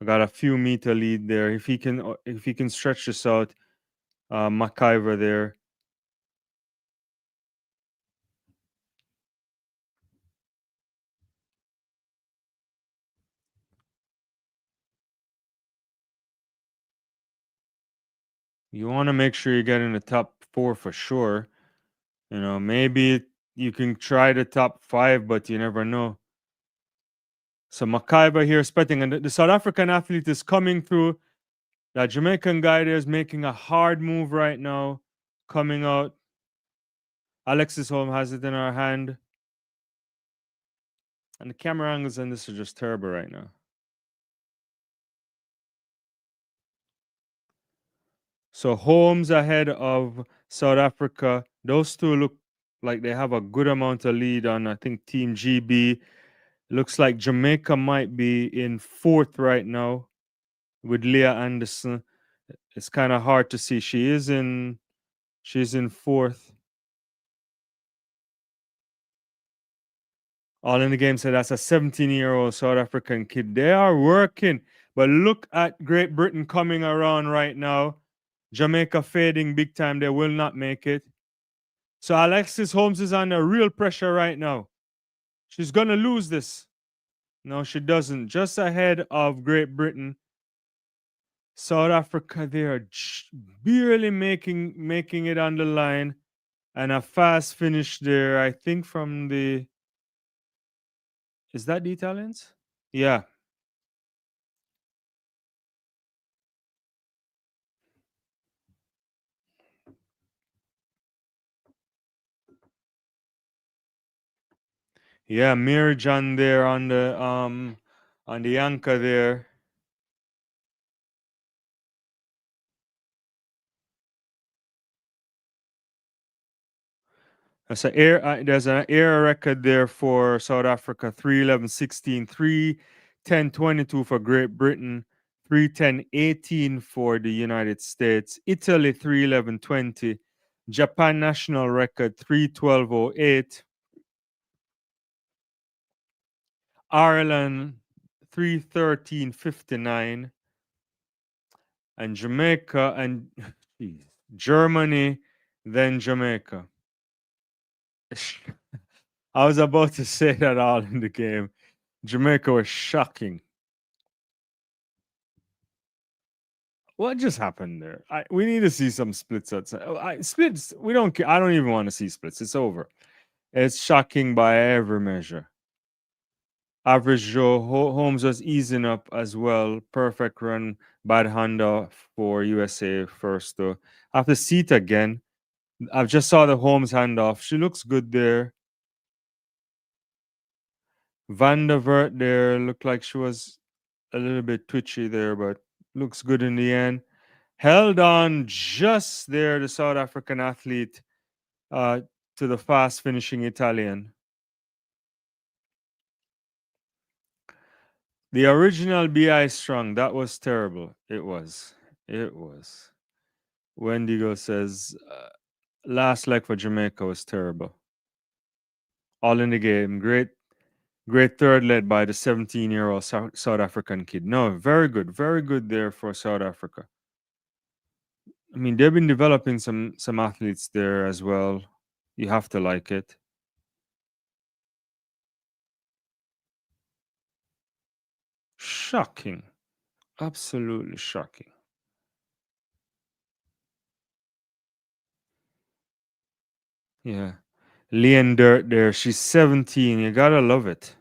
I got a few meter lead there. If he can stretch this out, McIver there. You want to make sure you get in the top 4 for sure. Maybe you can try the top 5, but you never know. So Makaiba here spetting, and the South African athlete is coming through. That Jamaican guy there is making a hard move right now, coming out. Alexis Holm has it in her hand. And the camera angles on this are just terrible right now. So Holmes ahead of South Africa. Those two look like they have a good amount of lead on, I think, Team GB. Looks like Jamaica might be in 4th right now with Leah Anderson. It's kind of hard to see. She's in 4th. All in the game said that's a 17-year-old South African kid. They are working. But look at Great Britain coming around right now. Jamaica fading big time. They will not make it. So Alexis Holmes is under real pressure right now. She's going to lose this. No, she doesn't. Just ahead of Great Britain. South Africa, they are barely making it on the line. And a fast finish there, I think, from the... Is that the Italians? Yeah. Yeah, Mary John there on the anchor there. There's an air record there for South Africa, 3:11:16, 3:10:22 for Great Britain, 3:10:18 for the United States, Italy 3:11:20, Japan national record 3:12:08, Ireland 3:13:59, and Jamaica and jeez, Germany, then Jamaica. I was about to say that all in the game. Jamaica was shocking. What just happened there? We need to see some splits. Splits. We don't. I don't even want to see splits. It's over. It's shocking by every measure. Average Joe Holmes was easing up as well. Perfect run by the Honda for USA first though. I have to see it again. I've just saw the Holmes handoff. She looks good there. Van der Vert there looked like she was a little bit twitchy there, but looks good in the end. Held on just there, the South African athlete, uh, to the fast finishing Italian. The original BI Strong, that was terrible. It was. It was. Wendigo says, last leg for Jamaica was terrible. All in the game. Great third led by the 17-year-old South African kid. No, very good. Very good there for South Africa. I mean, they've been developing some athletes there as well. You have to like it. Shocking. Absolutely shocking. Yeah. Leon Dirt there. She's 17. You gotta love it.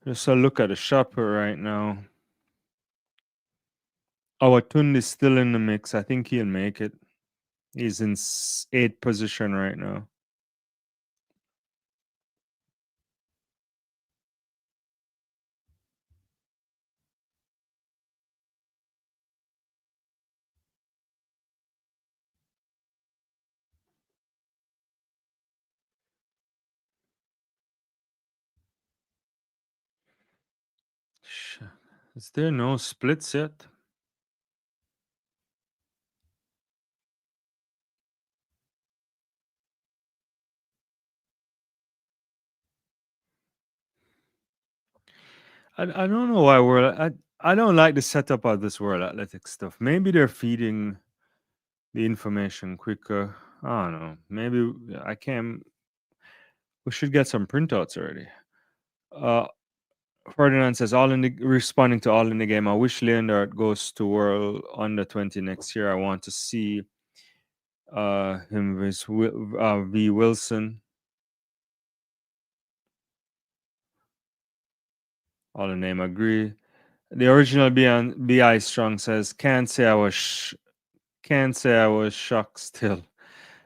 Just a look at the shopper right now. Our Tund is still in the mix. I think he'll make it. He's in eighth position right now. Is there no splits yet? I don't know why I don't like the setup of this World Athletics stuff. Maybe they're feeding the information quicker. I don't know. Maybe I can. We should get some printouts already. Uh, Ferdinand says all in the responding to all in the game. I wish Leonard goes to World Under 20 next year. I want to see him with V Wilson. All the name agree. The original BI Strong says can't say I was shocked still.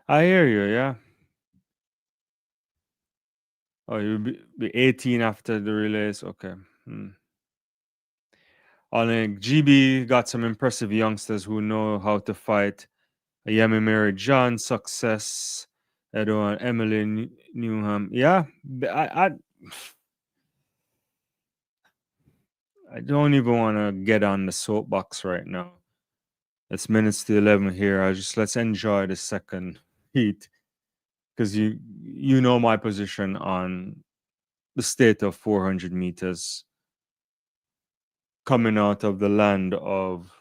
I hear you, yeah. Oh, you'll be 18 after the release. Okay. Hmm. On GB got some impressive youngsters who know how to fight. Yemi Mary John, success. Edwin Emily Newham. Yeah, I don't even want to get on the soapbox right now. It's minutes to 11 here. Let's enjoy the second heat because you know my position on the state of 400 meters coming out of the land of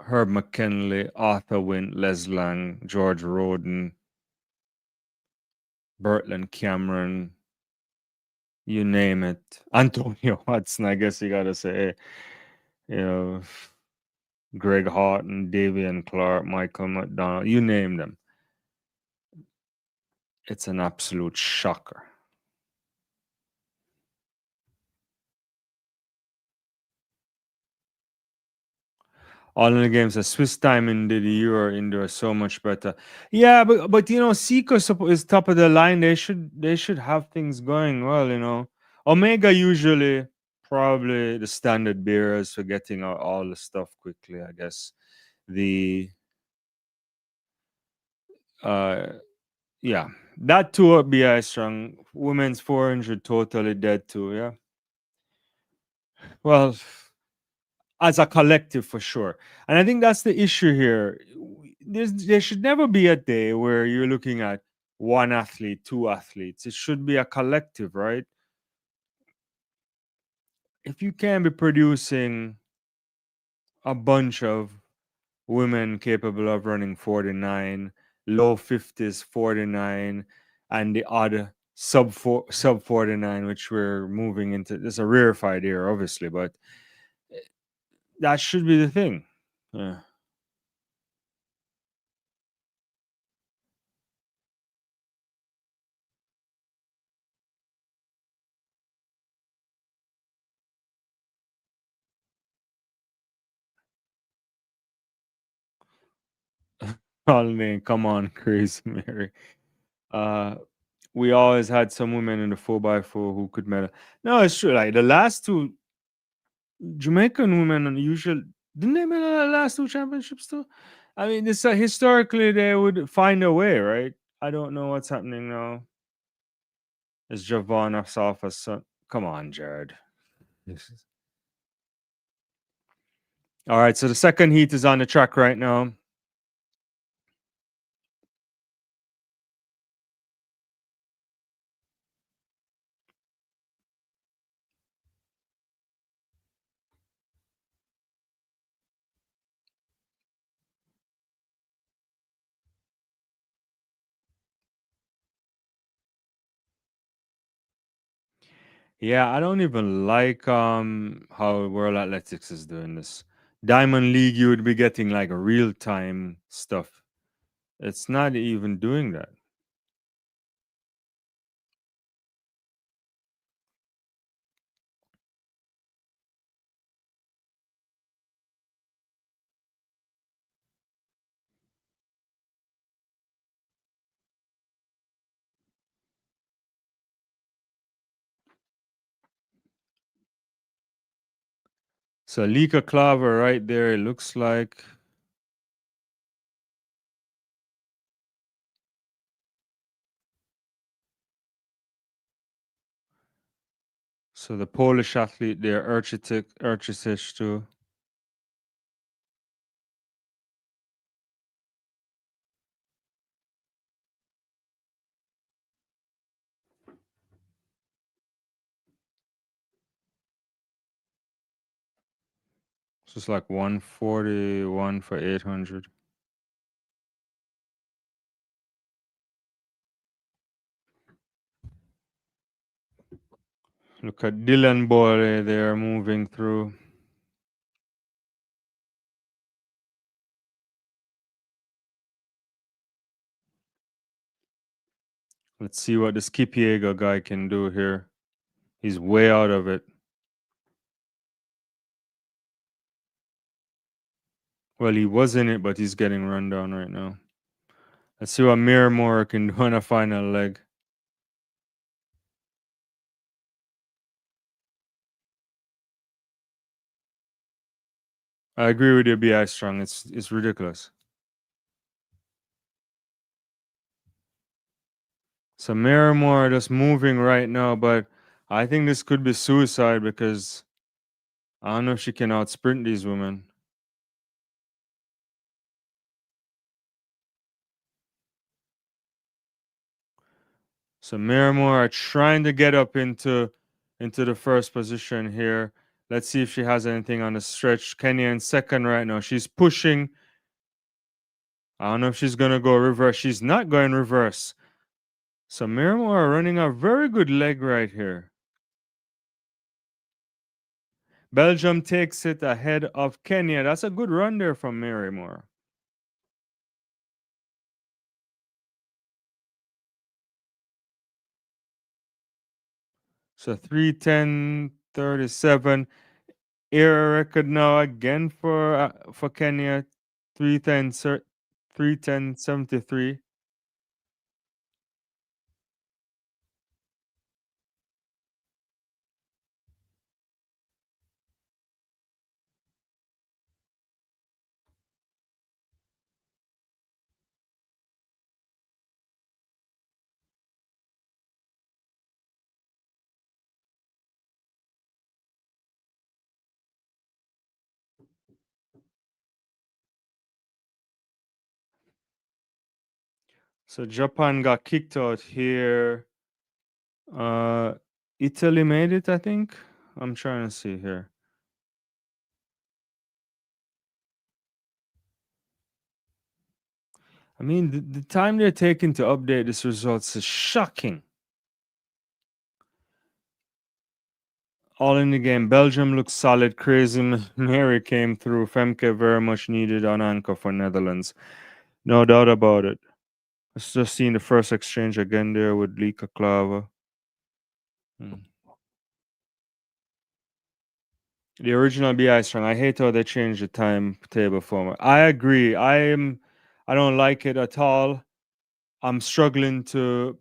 Herb McKinley, Arthur Wint, Les Lang, George Roden, Bertland Cameron, you name it. Antonio Hudson, I guess you gotta say, you know, Greg Horton, Davian Clark, Michael McDonald, you name them. It's an absolute shocker. All in the games, the Swiss time in the Euro indoor so much better. Yeah, but you know, Seiko is top of the line. They should have things going well. You know, Omega usually probably the standard bearers for getting out all the stuff quickly. I guess the uh yeah That too would be high strong. Women's 400 totally dead too, yeah. Well, as a collective for sure. And I think that's the issue here. There should never be a day where you're looking at one athlete, two athletes. It should be a collective, right? If you can be producing a bunch of women capable of running 49, low 50s 49, and the odd sub 49, which we're moving into. There's a rarefied era, obviously, but that should be the thing. Yeah. Colleen, come on, Chris, Mary. Uh, we always had some women in the 4x4 who could medal. No, it's true. Like the last two Jamaican women, usually didn't they medal the last two championships too? I mean, this historically they would find a way, right? I don't know what's happening now. Is Javon off as son? Come on, Jared. All right, so the second heat is on the track right now. Yeah, I don't even like how World Athletics is doing this. Diamond League, you would be getting like real time stuff. It's not even doing that. So Lika Claver right there, it looks like. So the Polish athlete there, Urchicic too. So it's like 141 for 800. Look at Dylan Boyle there moving through. Let's see what the Skipiega guy can do here. He's way out of it. Well, he was in it, but he's getting run down right now. Let's see what Miramore can do on a final leg. I agree with you, BI Strong. It's ridiculous. So Miramore just moving right now, but I think this could be suicide because I don't know if she can out sprint these women. So Miramore are trying to get up into the first position here. Let's see if she has anything on the stretch. Kenya in second right now. She's pushing. I don't know if she's gonna go reverse. She's not going reverse. So Miramore are running a very good leg right here. Belgium takes it ahead of Kenya. That's a good run there from Miramore. So 3:10:37 era record now again for Kenya. 3:10:73. So Japan got kicked out here. Italy made it, I think. I'm trying to see here. I mean, the time they're taking to update this results is shocking. All in the game. Belgium looks solid. Crazy Mary came through. Femke very much needed on anchor for Netherlands. No doubt about it. Let's just seeing the first exchange again there with Lika Klava. The original BI strong. I hate how they changed the timetable format. I agree. I don't like it at all. I'm struggling to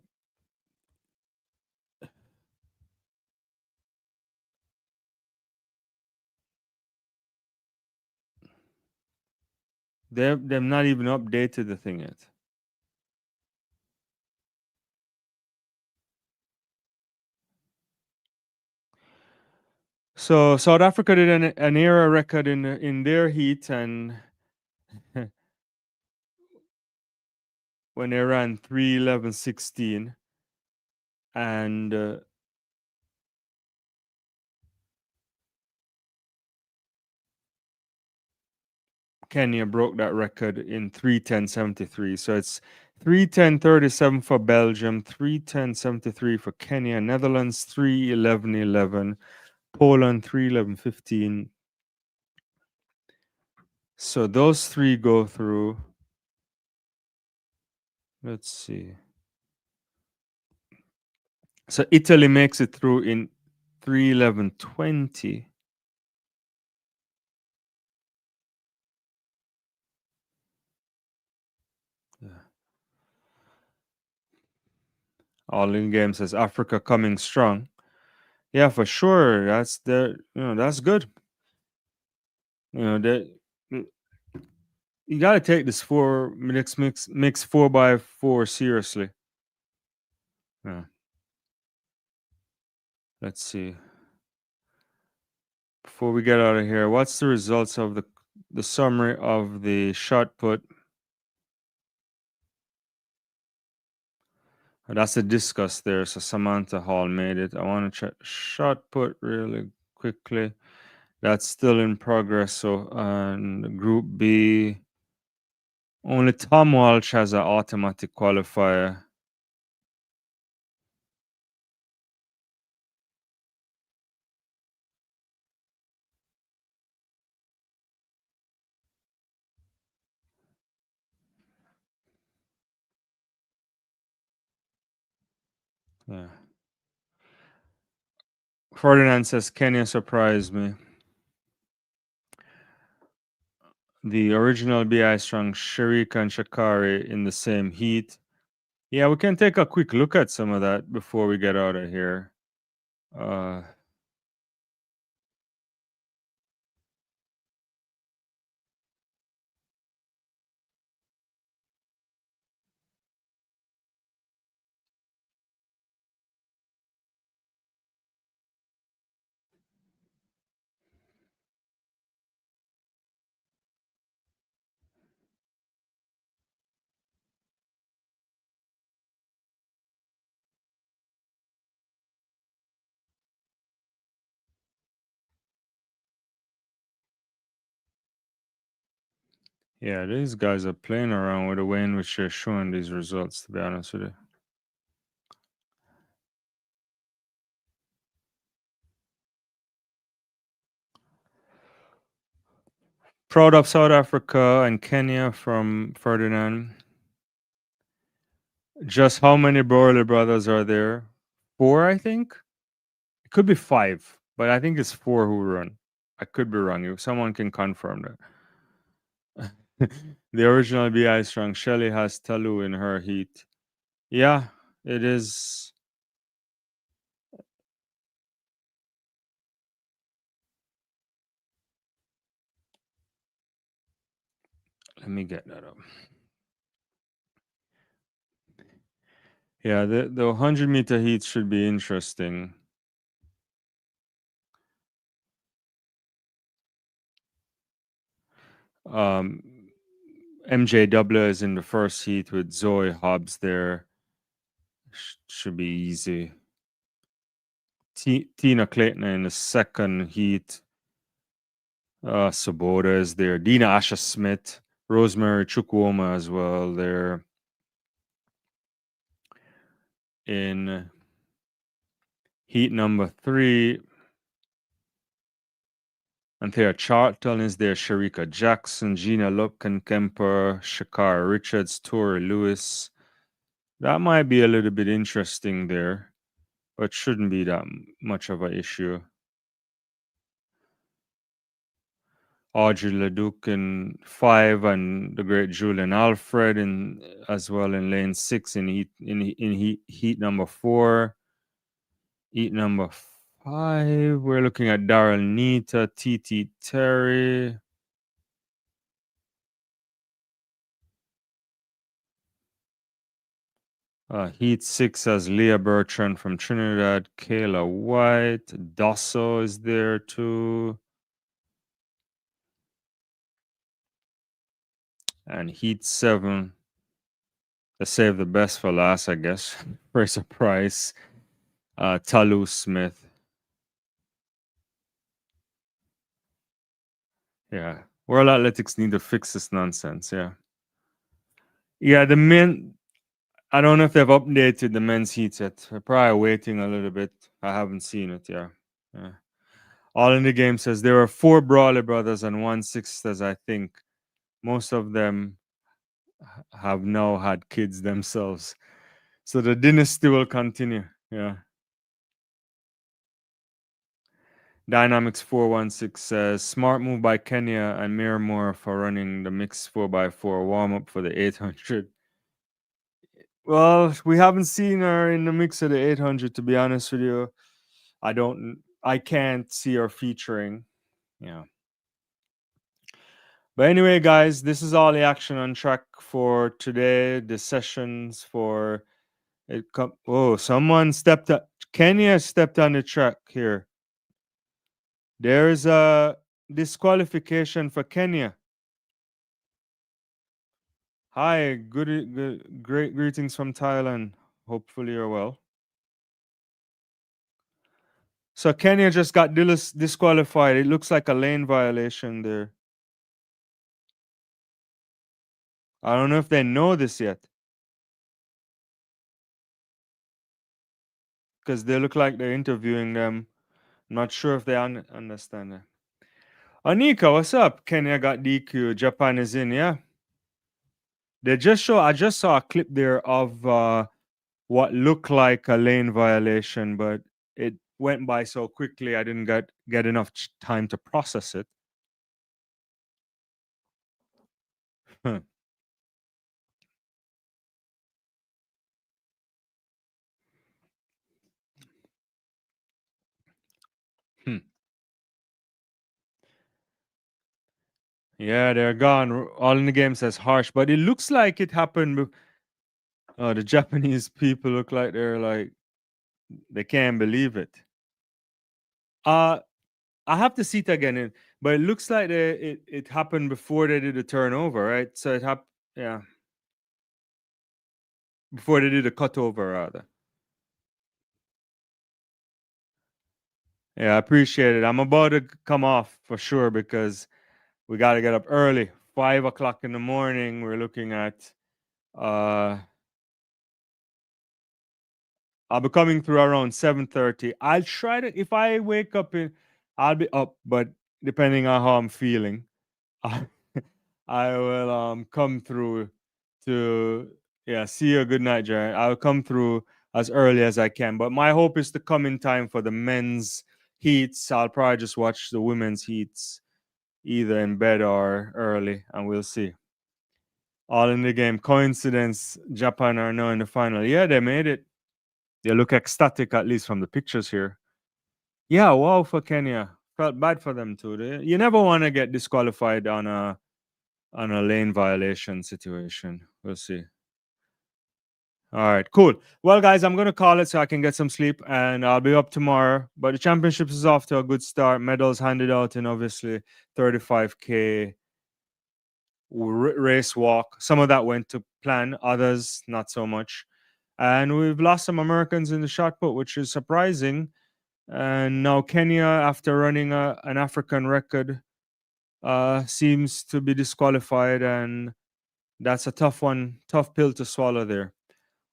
they've not even updated the thing yet. So South Africa did an era record in their heat, and when they ran 3:11:16, and Kenya broke that record in 3:10:73. So it's 3:10:37 for Belgium, 3:10:73 for Kenya, Netherlands 3:11:11, Poland 3:11:15. So those three go through. Let's see. So Italy makes it through in 3:11:20. Yeah. All in game says Africa coming strong. Yeah, for sure. That's good. That you got to take this mix 4x4 seriously. Yeah. Let's see. Before we get out of here, what's the results of the summary of the shot put? That's a discuss there. So Samantha Hall made it. I want to check shot put really quickly. That's still in progress. So on Group B, only Tom Walsh has an automatic qualifier. Yeah. Ferdinand says Kenya surprised me. The original BI strong Sharika and Shakari in the same heat. Yeah, we can take a quick look at some of that before we get out of here. Uh, yeah, these guys are playing around with the way in which they're showing these results, to be honest with you. Proud of South Africa and Kenya from Ferdinand. Just how many Borley brothers are there? 4, I think. It could be 5, but I think it's 4 who run. I could be wrong. If someone can confirm that. The original BI strong. Shelly has Talu in her heat. Yeah, it is. Let me get that up. Yeah, the 100-meter heat should be interesting. Um, MJW is in the first heat with Zoe Hobbs there. Should be easy. Tina Clayton in the second heat. Sabota is there. Dina Asha Smith. Rosemary Chukwuma as well there. In heat number 3, Anthea Charlton is there. Sharika Jackson, Gina Lupkin Kemper, Shakara Richards, Tori Lewis. That might be a little bit interesting there, but shouldn't be that much of an issue. Audrey Leduc in 5, and the great Julian Alfred in as well in lane 6 in heat number 4. Heat number 5, we're looking at Daryl Nita, TT Terry. Heat 6 has Leah Bertrand from Trinidad, Kayla White, Dosso is there too. And Heat 7, they saved the best for last, I guess. Fraser Price, Talu Smith. Yeah. World Athletics need to fix this nonsense, yeah. Yeah, the men, I don't know if they've updated the men's heats yet. They're probably waiting a little bit. I haven't seen it, yeah. All in the Game says there are 4 Brawley brothers and 1 sisters, I think. Most of them have now had kids themselves. So the dynasty will continue, yeah. Dynamics 416 says smart move by Kenya and Miramore for running the mixed 4x4 warm up for the 800. Well, we haven't seen her in the mix of the 800, to be honest with you. I can't see her featuring. Yeah. But anyway, guys, this is all the action on track for today. The sessions for it. Someone stepped up. Kenya stepped on the track here. There's a disqualification for Kenya. Hi, great greetings from Thailand. Hopefully you're well. So Kenya just got disqualified. It looks like a lane violation there. I don't know if they know this yet, because they look like they're interviewing them. I'm not sure if they understand that. Anika, what's up? Kenya got DQ. Japan is in, yeah. I just saw a clip there of what looked like a lane violation, but it went by so quickly I didn't get enough time to process it. Huh. Hmm. Yeah, they're gone. All in the Game says harsh, but it looks like it happened. The Japanese people look like they can't believe it. I have to see it again, but it looks like it happened before they did the turnover, right? So it happened, yeah, before they did the cutover, rather. Yeah, I appreciate it. I'm about to come off for sure because we got to get up early. 5 o'clock in the morning. We're looking at. I'll be coming through around 7:30. I'll try to. If I wake up I'll be up, but depending on how I'm feeling, I, I will come through to see you. Good night, Jared. I'll come through as early as I can. But my hope is to come in time for the men's heats. I'll probably just watch the women's heats either in bed or early, and we'll see. All in the Game. Coincidence, Japan are now in the final. Yeah, they made it. They look ecstatic, at least from the pictures here. Yeah, wow for Kenya. Felt bad for them too. You never want to get disqualified on a lane violation situation. We'll see. All right, cool. Well, guys, I'm gonna call it so I can get some sleep, and I'll be up tomorrow. But the championships is off to a good start. Medals handed out, and obviously 35K race walk. Some of that went to plan, others not so much. And we've lost some Americans in the shot put, which is surprising. And now Kenya, after running an African record, seems to be disqualified, and that's a tough one, tough pill to swallow there.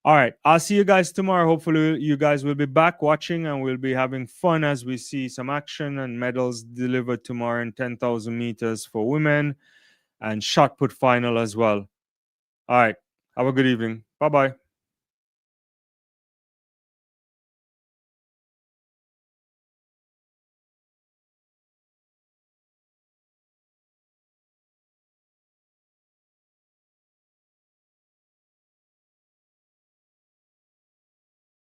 All right, I'll see you guys tomorrow. Hopefully, you guys will be back watching, and we'll be having fun as we see some action and medals delivered tomorrow in 10,000 meters for women and shot put final as well. All right, have a good evening. Bye bye.